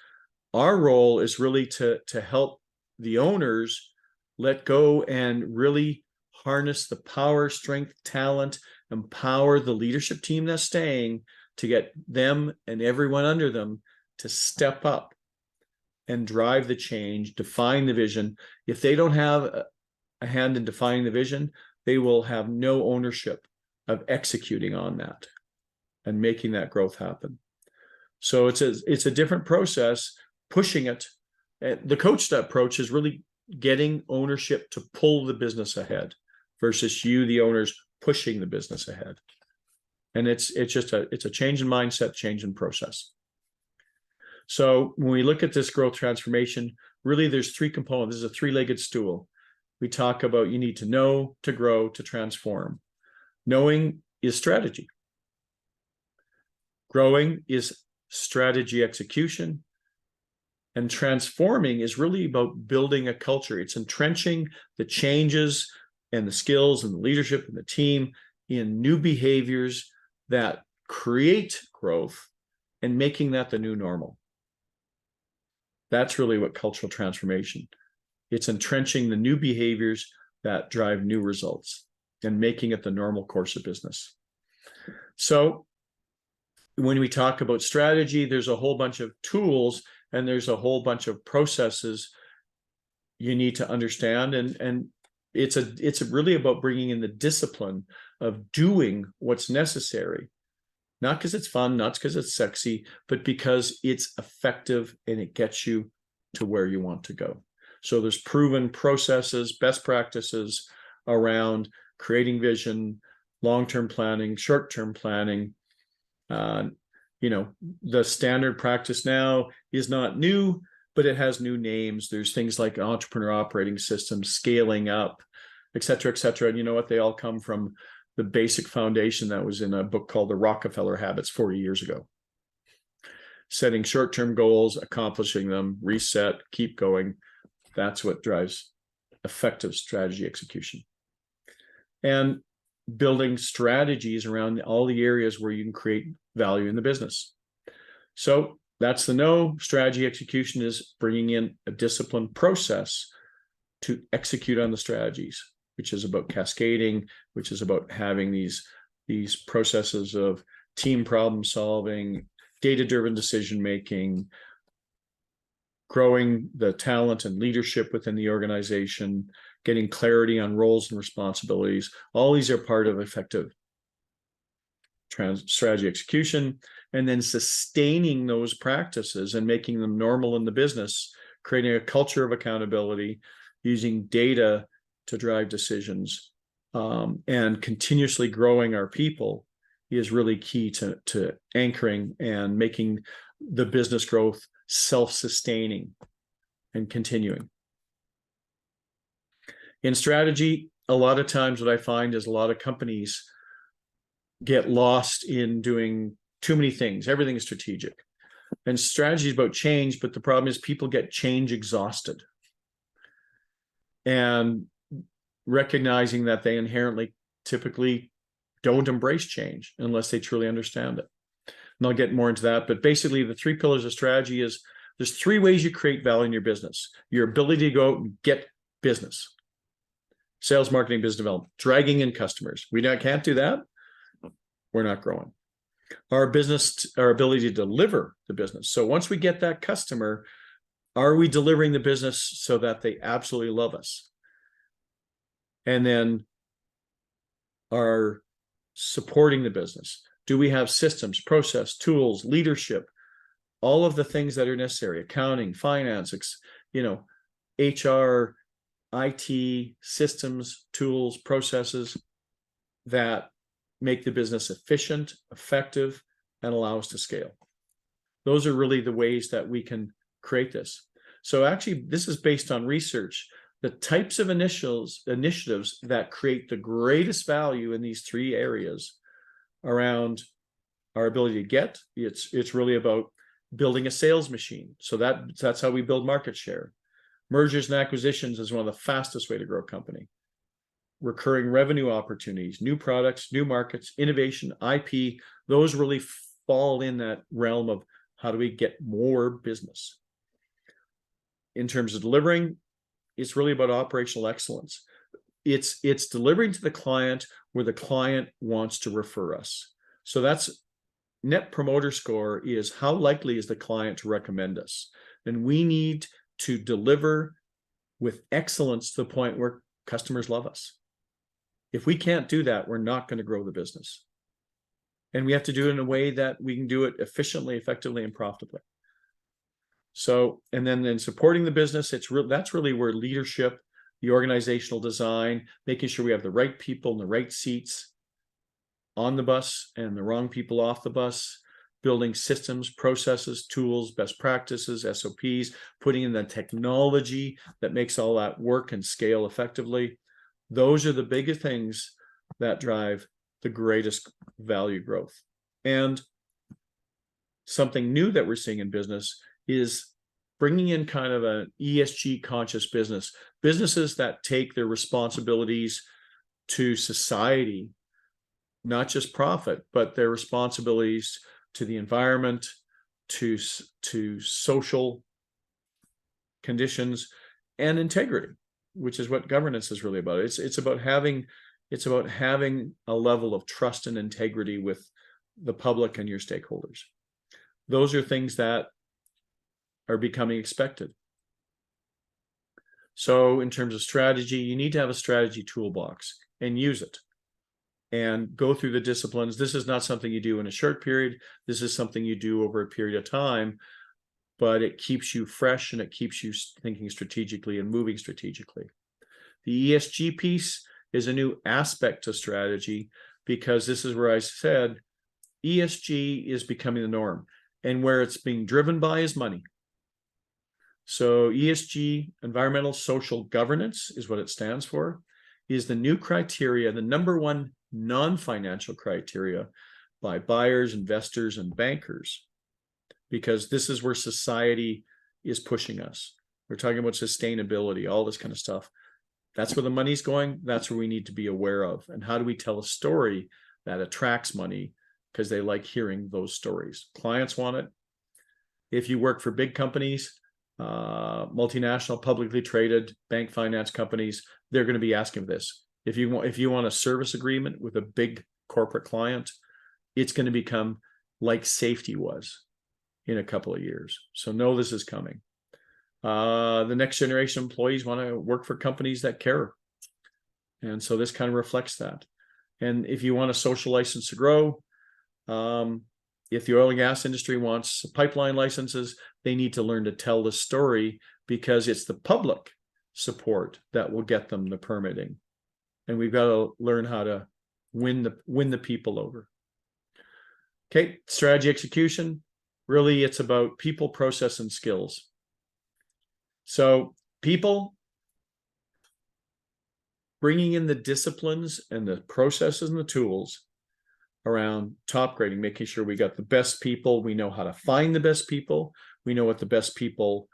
our role is really to help the owners let go and really harness the power, strength, talent, empower the leadership team that's staying to get them and everyone under them to step up and drive the change, define the vision. If they don't have a hand in defining the vision, they will have no ownership of executing on that and making that growth happen. So it's a different process, pushing it. The coached approach is really getting ownership to pull the business ahead versus you, the owners, pushing the business ahead. And it's a change in mindset, change in process. So when we look at this growth transformation, really there's three components. This is a three-legged stool. We talk about you need to know, to grow, to transform. Knowing is strategy. Growing is strategy execution. And transforming is really about building a culture. It's entrenching the changes and the skills and the leadership and the team in new behaviors that create growth and making that the new normal. That's really what cultural transformation. It's entrenching the new behaviors that drive new results and making it the normal course of business. So when we talk about strategy, there's a whole bunch of tools and there's a whole bunch of processes you need to understand. And it's really about bringing in the discipline of doing what's necessary, not because it's fun, not because it's sexy, but because it's effective and it gets you to where you want to go. So there's proven processes, best practices around creating vision, long-term planning, short-term planning. The standard practice now is not new, but it has new names. There's things like entrepreneur operating systems, scaling up, et cetera, et cetera. And you know what? They all come from the basic foundation that was in a book called The Rockefeller Habits 40 years ago. Setting short-term goals, accomplishing them, reset, keep going. That's what drives effective strategy execution. And building strategies around all the areas where you can create value in the business. So that's the know. Strategy execution is bringing in a disciplined process to execute on the strategies, which is about cascading, which is about having these processes of team problem solving, data-driven decision-making, growing the talent and leadership within the organization, getting clarity on roles and responsibilities. All these are part of effective strategy execution, and then sustaining those practices and making them normal in the business, creating a culture of accountability, using data to drive decisions, and continuously growing our people is really key to anchoring and making the business growth self-sustaining and continuing. In strategy, a lot of times what I find is a lot of companies get lost in doing too many things. Everything is strategic. And strategy is about change, but the problem is people get change exhausted. And recognizing that they inherently typically don't embrace change unless they truly understand it. And I'll get more into that. But basically, the three pillars of strategy is there's three ways you create value in your business. Your ability to go out and get business. Sales, marketing, business development, dragging in customers. We can't do that. We're not growing. Our ability to deliver the business. So once we get that customer, are we delivering the business so that they absolutely love us? And then are supporting the business. Do we have systems, process, tools, leadership, all of the things that are necessary, accounting, finance, HR, IT, systems, tools, processes that make the business efficient, effective, and allow us to scale. Those are really the ways that we can create this. So actually, this is based on research. The types of initiatives that create the greatest value in these three areas around our ability to get, it's really about building a sales machine. So that's how we build market share. Mergers and acquisitions is one of the fastest way to grow a company. Recurring revenue opportunities, new products, new markets, innovation, IP, those really fall in that realm of how do we get more business. In terms of delivering, it's really about operational excellence. It's delivering to the client where the client wants to refer us. So that's net promoter score is how likely is the client to recommend us. And we need to deliver with excellence to the point where customers love us. If we can't do that, we're not going to grow the business. And we have to do it in a way that we can do it efficiently, effectively, and profitably. So, and then in supporting the business, that's really where leadership, the organizational design, making sure we have the right people in the right seats on the bus and the wrong people off the bus, building systems, processes, tools, best practices, SOPs, putting in the technology that makes all that work and scale effectively. Those are the biggest things that drive the greatest value growth. And something new that we're seeing in business is bringing in kind of an ESG conscious businesses that take their responsibilities to society, not just profit, but their responsibilities to the environment, to social conditions, and integrity, which is what governance is really about. It's about having a level of trust and integrity with the public and your stakeholders. Those are things that are becoming expected. So in terms of strategy, you need to have a strategy toolbox and use it and go through the disciplines. This is not something you do in a short period. This is something you do over a period of time, but it keeps you fresh and it keeps you thinking strategically and moving strategically. The ESG piece is a new aspect to strategy, because this is where I said ESG is becoming the norm, and where it's being driven by is money. So ESG, environmental social governance, is what it stands for, is the new criteria, the number one non-financial criteria by buyers, investors, and bankers, because this is where society is pushing us. We're talking about sustainability, all this kind of stuff. That's where the money's going. That's where we need to be aware of. And how do we tell a story that attracts money? Because they like hearing those stories. Clients want it. If you work for big companies, multinational, publicly traded bank finance companies, they're going to be asking this. If you want a service agreement with a big corporate client, it's going to become like safety was in a couple of years. So know this is coming. The next generation of employees want to work for companies that care. And so this kind of reflects that. And if you want a social license to grow, if the oil and gas industry wants pipeline licenses, they need to learn to tell the story, because it's the public support that will get them the permitting. And we've got to learn how to win the people over. Okay, strategy execution. Really, it's about people, process, and skills. So people, bringing in the disciplines and the processes and the tools around top grading, making sure we got the best people. We know how to find the best people. We know what the best people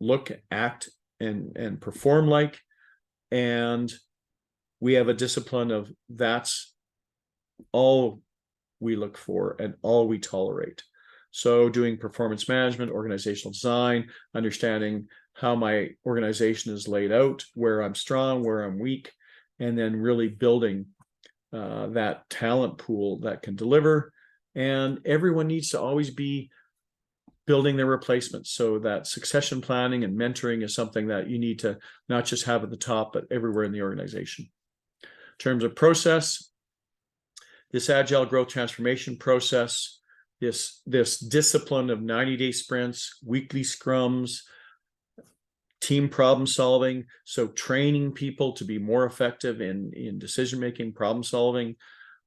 look, act, and perform like. And we have a discipline of that's all we look for and all we tolerate. So doing performance management, organizational design, understanding how my organization is laid out, where I'm strong, where I'm weak, and then really building that talent pool that can deliver. And everyone needs to always be building their replacements, so that succession planning and mentoring is something that you need to not just have at the top, but everywhere in the organization. In terms of process, this agile growth transformation process, this discipline of 90-day sprints, weekly scrums, team problem solving, so training people to be more effective in decision-making, problem solving,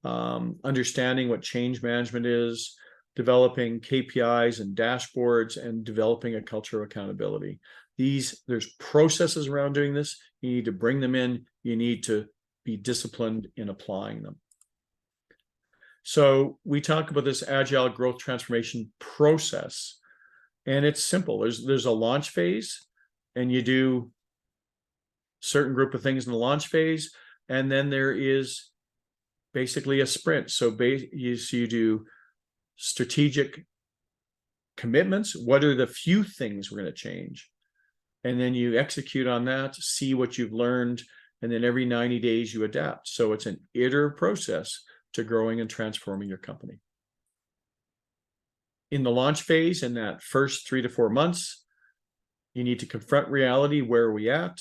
understanding what change management is, developing KPIs and dashboards, and developing a culture of accountability. There's processes around doing this. You need to bring them in. You need to be disciplined in applying them. So we talk about this agile growth transformation process, and it's simple. There's a launch phase, and you do certain group of things in the launch phase, and then there is basically a sprint. So you do strategic commitments. What are the few things we're going to change? And then you execute on that, see what you've learned, and then every 90 days you adapt. So it's an iterative process to growing and transforming your company. In the launch phase, in that first 3 to 4 months, you need to confront reality. Where are we at?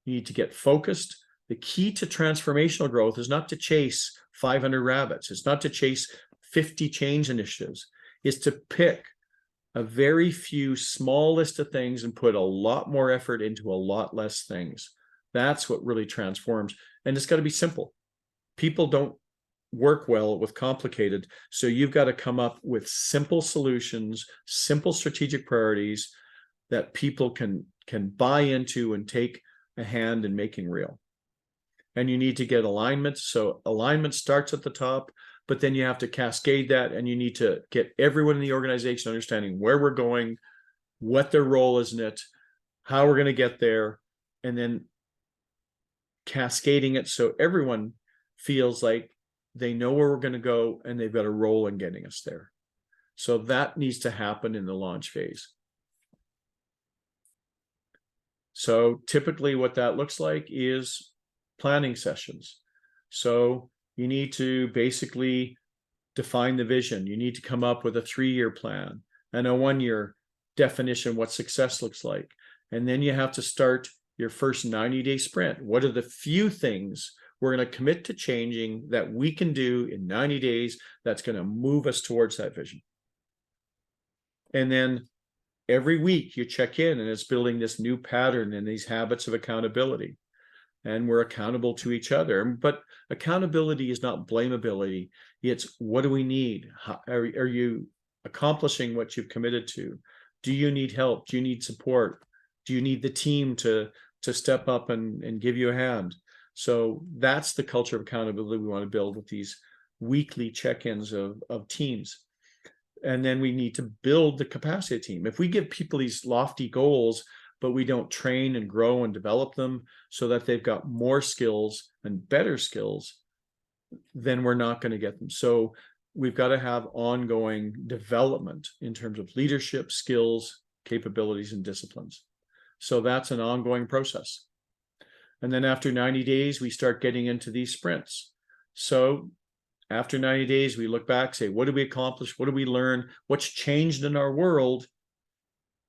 You need to get focused. The key to transformational growth is not to chase 500 rabbits. It's not to chase 50 change initiatives. It's to pick a very few small list of things and put a lot more effort into a lot less things. That's what really transforms. And it's got to be simple. People don't work well with complicated. So you've got to come up with simple solutions, simple strategic priorities that people can buy into and take a hand in making real. And you need to get alignment. So alignment starts at the top, but then you have to cascade that, and you need to get everyone in the organization understanding where we're going, what their role is in it, how we're going to get there, and then cascading it so everyone feels like they know where we're going to go and they've got a role in getting us there. So that needs to happen in the launch phase. So typically what that looks like is planning sessions. So you need to basically define the vision. You need to come up with a 3-year plan and a 1-year definition of what success looks like. And then you have to start your first 90-day sprint. What are the few things we're going to commit to changing that we can do in 90 days that's going to move us towards that vision? And then every week you check in, and it's building this new pattern and these habits of accountability. And we're accountable to each other. But accountability is not blamability. It's what do we need? How, are you accomplishing what you've committed to? Do you need help? Do you need support? Do you need the team to step up and give you a hand? So that's the culture of accountability we want to build with these weekly check-ins of teams. And then we need to build the capacity of team. If we give people these lofty goals, but we don't train and grow and develop them so that they've got more skills and better skills, then we're not going to get them. So we've got to have ongoing development in terms of leadership, skills, capabilities, and disciplines. So that's an ongoing process. And then after 90 days, we start getting into these sprints. So after 90 days, we look back, say, what did we accomplish? What did we learn? What's changed in our world?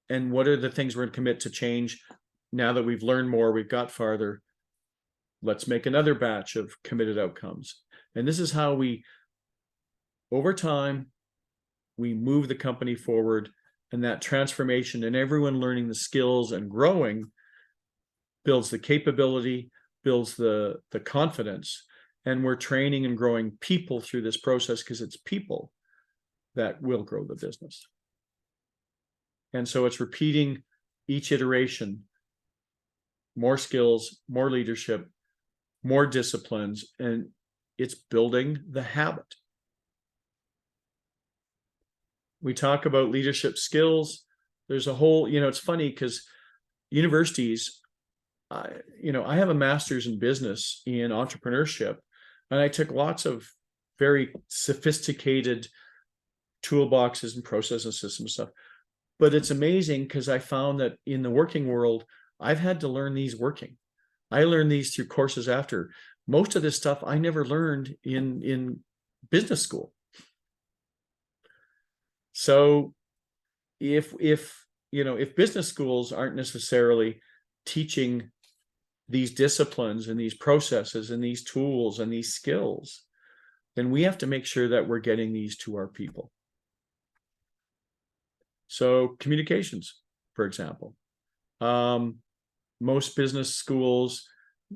And what are the things we're going to commit to change now that we've learned more, we've got farther? Let's make another batch of committed outcomes. And this is how we, over time, we move the company forward, and that transformation and everyone learning the skills and growing builds the capability, builds the confidence. And we're training and growing people through this process because it's people that will grow the business. And so it's repeating each iteration, more skills, more leadership, more disciplines, and it's building the habit. We talk about leadership skills. There's a whole, it's funny because universities, I have a master's in business in entrepreneurship, and I took lots of very sophisticated toolboxes and process and system stuff. But it's amazing because I found that in the working world, I've had to learn these working. I learned these through courses after. Most of this stuff I never learned in business school. So if business schools aren't necessarily teaching these disciplines and these processes and these tools and these skills, then we have to make sure that we're getting these to our people. So communications, for example, most business schools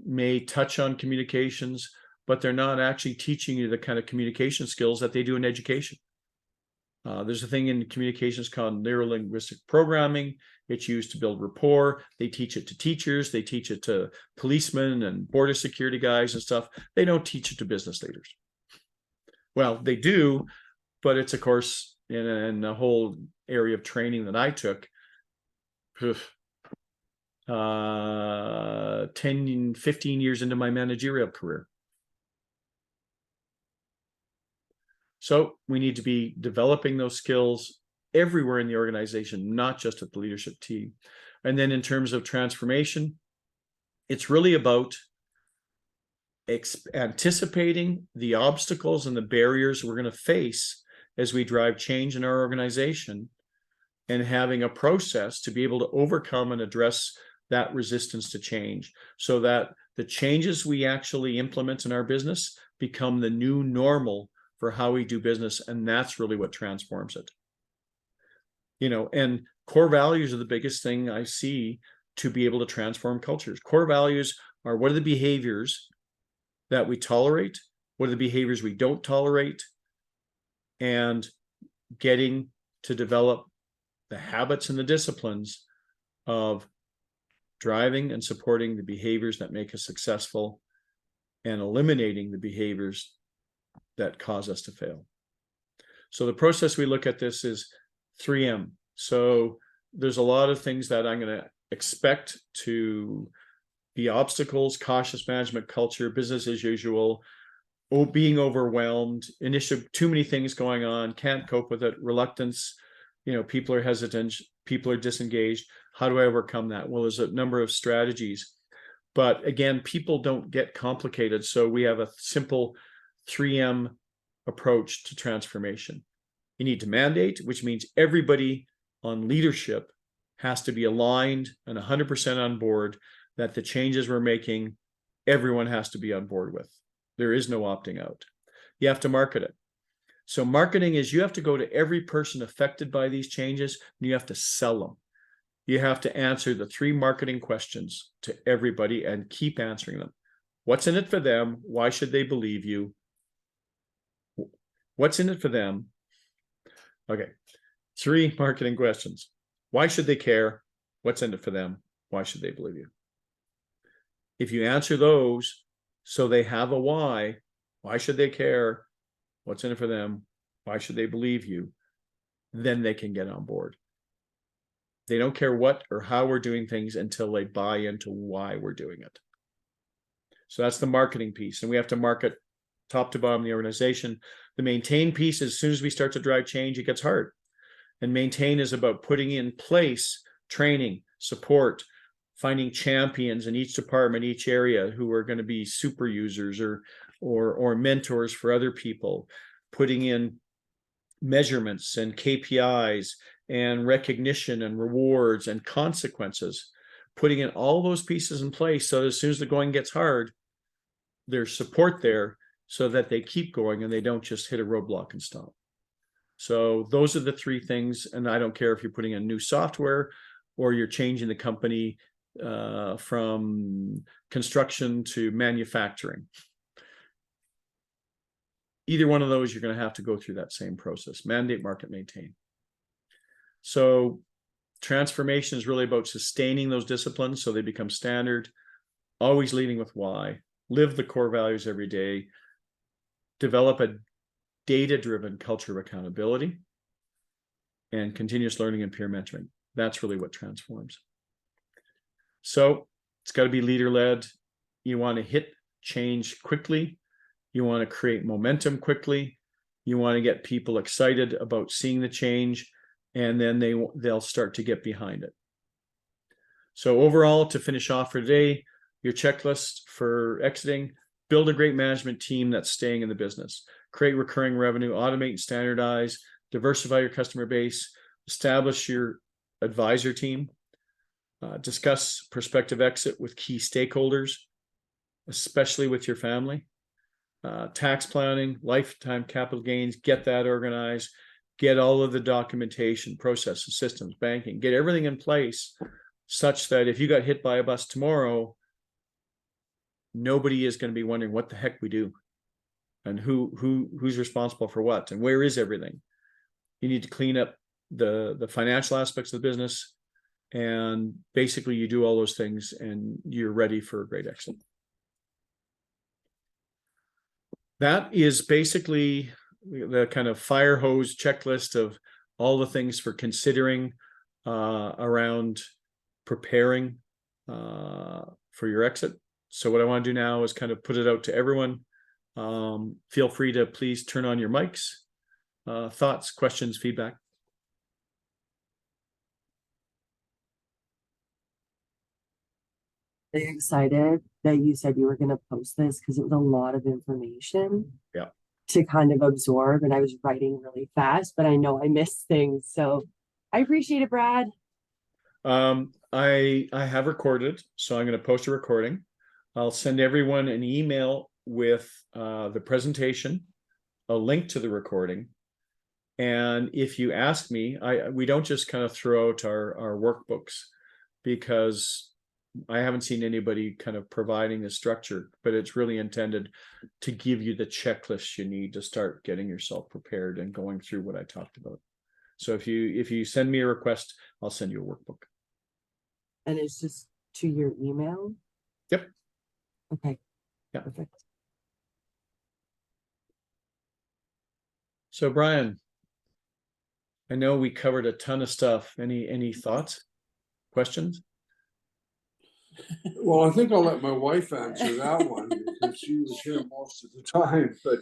may touch on communications, but they're not actually teaching you the kind of communication skills that they do in education. There's a thing in communications called neuro-linguistic programming. It's used to build rapport. They teach it to teachers. They teach it to policemen and border security guys and stuff. They don't teach it to business leaders. Well, they do, but it's, of course, in a whole area of training that I took, 10, 15 years into my managerial career. So we need to be developing those skills everywhere in the organization, not just at the leadership team. And then in terms of transformation, it's really about anticipating the obstacles and the barriers we're going to face as we drive change in our organization, and having a process to be able to overcome and address that resistance to change, so that The changes we actually implement in our business become the new normal for how we do business, and that's really what transforms it. And core values are the biggest thing I see to be able to transform cultures. Core values are, what are the behaviors that we tolerate? What are the behaviors we don't tolerate? And getting to develop the habits and the disciplines of driving and supporting the behaviors that make us successful and eliminating the behaviors that cause us to fail. So the process we look at this is 3M. So there's a lot of things that I'm going to expect to be obstacles: cautious management culture, business as usual, being overwhelmed, initiative, too many things going on, can't cope with it, reluctance, people are hesitant, people are disengaged. How do I overcome that? Well, there's a number of strategies, but again, people don't get complicated. So we have a simple 3M approach to transformation. You need to mandate, which means everybody on leadership has to be aligned and 100% on board that the changes we're making, everyone has to be on board with. There is no opting out. You have to market it. So marketing is, you have to go to every person affected by these changes, and you have to sell them. You have to answer the 3 marketing questions to everybody and keep answering them. What's in it for them? Why should they believe you? What's in it for them? Okay, 3 marketing questions. Why should they care? What's in it for them? Why should they believe you? If you answer those, so they have a why should they care? What's in it for them? Why should they believe you? Then they can get on board. They don't care what or how we're doing things until they buy into why we're doing it. So that's the marketing piece. And we have to market top to bottom of the organization. The maintain piece, as soon as we start to drive change, it gets hard. And maintain is about putting in place training, support, finding champions in each department, each area, who are going to be super users or mentors for other people, putting in measurements and KPIs and recognition and rewards and consequences, putting in all those pieces in place so that as soon as the going gets hard, there's support there so that they keep going and they don't just hit a roadblock and stop. So those are the 3 things. And I don't care if you're putting in new software or you're changing the company from construction to manufacturing. Either one of those, you're going to have to go through that same process: mandate, market, maintain. So transformation is really about sustaining those disciplines so they become standard, always leading with why, live the core values every day, develop a data-driven culture of accountability, and continuous learning and peer mentoring. That's really what transforms. So it's got to be leader-led. You want to hit change quickly. You want to create momentum quickly. You want to get people excited about seeing the change, and then they'll start to get behind it. So overall, to finish off for today, your checklist for exiting: build a great management team that's staying in the business, create recurring revenue, automate and standardize, diversify your customer base, establish your advisor team, discuss prospective exit with key stakeholders, especially with your family, tax planning, lifetime capital gains, get that organized, get all of the documentation, processes, systems, banking, get everything in place such that if you got hit by a bus tomorrow, nobody is going to be wondering what the heck we do and who's responsible for what and where is everything. You need to clean up the financial aspects of the business, and basically you do all those things and you're ready for a great exit. That is basically the kind of fire hose checklist of all the things for considering around preparing for your exit. So what I want to do now is kind of put it out to everyone. Feel free to please turn on your mics. Thoughts, questions, feedback. Really excited that you said you were going to post this, because it was a lot of information to kind of absorb, and I was writing really fast, but I know I missed things, so I appreciate it, Brad. I have recorded, so I'm going to post a recording. I'll send everyone an email with the presentation, a link to the recording. And if you ask me, we don't just kind of throw out our workbooks, because I haven't seen anybody kind of providing the structure, but it's really intended to give you the checklist you need to start getting yourself prepared and going through what I talked about. So if you send me a request, I'll send you a workbook. And it's just to your email? Yep. Okay. Yeah. Perfect. So Brian, I know we covered a ton of stuff. Any thoughts, questions? Well, I think I'll let my wife answer that one because she was here most of the time, but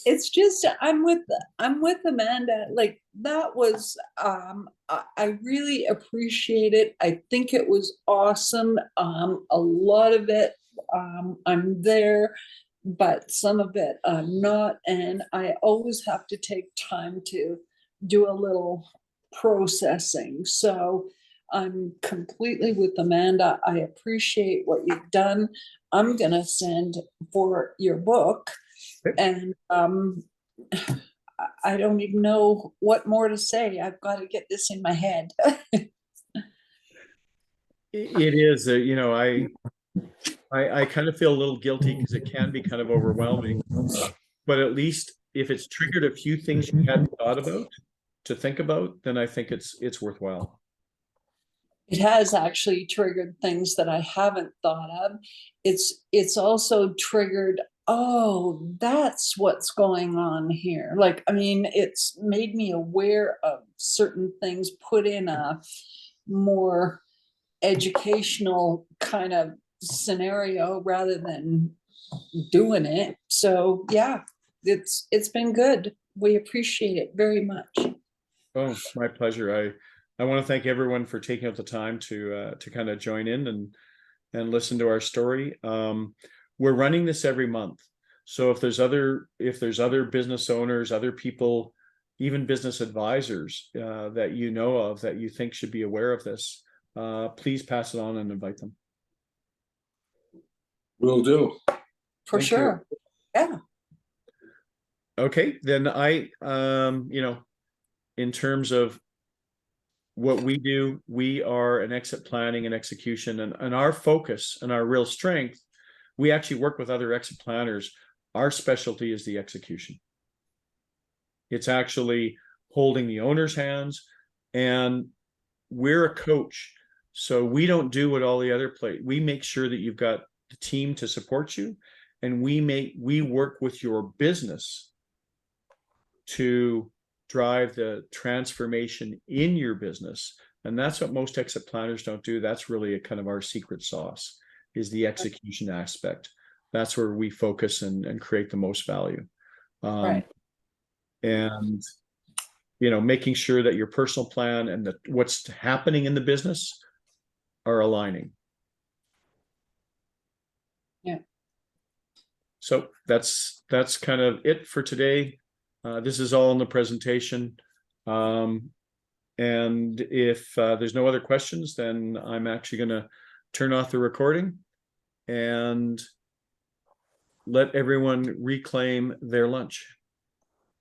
It's just I'm with Amanda. Like that was I really appreciate it. I think it was awesome. A lot of it I'm there, but some of it I'm not, and I always have to take time to do a little processing. So I'm completely with Amanda. I appreciate what you've done. I'm gonna send for your book. And I don't even know what more to say. I've got to get this in my head. It is, you know, I kind of feel a little guilty because it can be kind of overwhelming, but at least if it's triggered a few things you hadn't thought about to think about, then I think it's worthwhile. It has actually triggered things that I haven't thought of. It's also triggered, oh, that's what's going on here. Like, I mean, it's made me aware of certain things, put in a more educational kind of scenario rather than doing it. So yeah, it's been good. We appreciate it very much. Oh, my pleasure. I want to thank everyone for taking out the time to kind of join in and listen to our story. We're running this every month. So if there's other business owners, other people, even business advisors that you know of that you think should be aware of this, please pass it on and invite them. will do. For Thank you. sure. Yeah. Okay, then you know, in terms of what we do, we are an exit planning and execution, and our focus and our real strength, we actually work with other exit planners. Our specialty is the execution. It's actually holding the owner's hands, and we're a coach. So we don't do what all the other play. We make sure that you've got the team to support you, and we work with your business to drive the transformation in your business. And that's what most exit planners don't do. That's really a kind of our secret sauce, is the execution aspect. That's where we focus and create the most value. Right. And, you know, making sure that your personal plan and what's happening in the business are aligning. Yeah. So that's kind of it for today. This is all in the presentation. And if there's no other questions, then I'm actually going to turn off the recording and let everyone reclaim their lunch.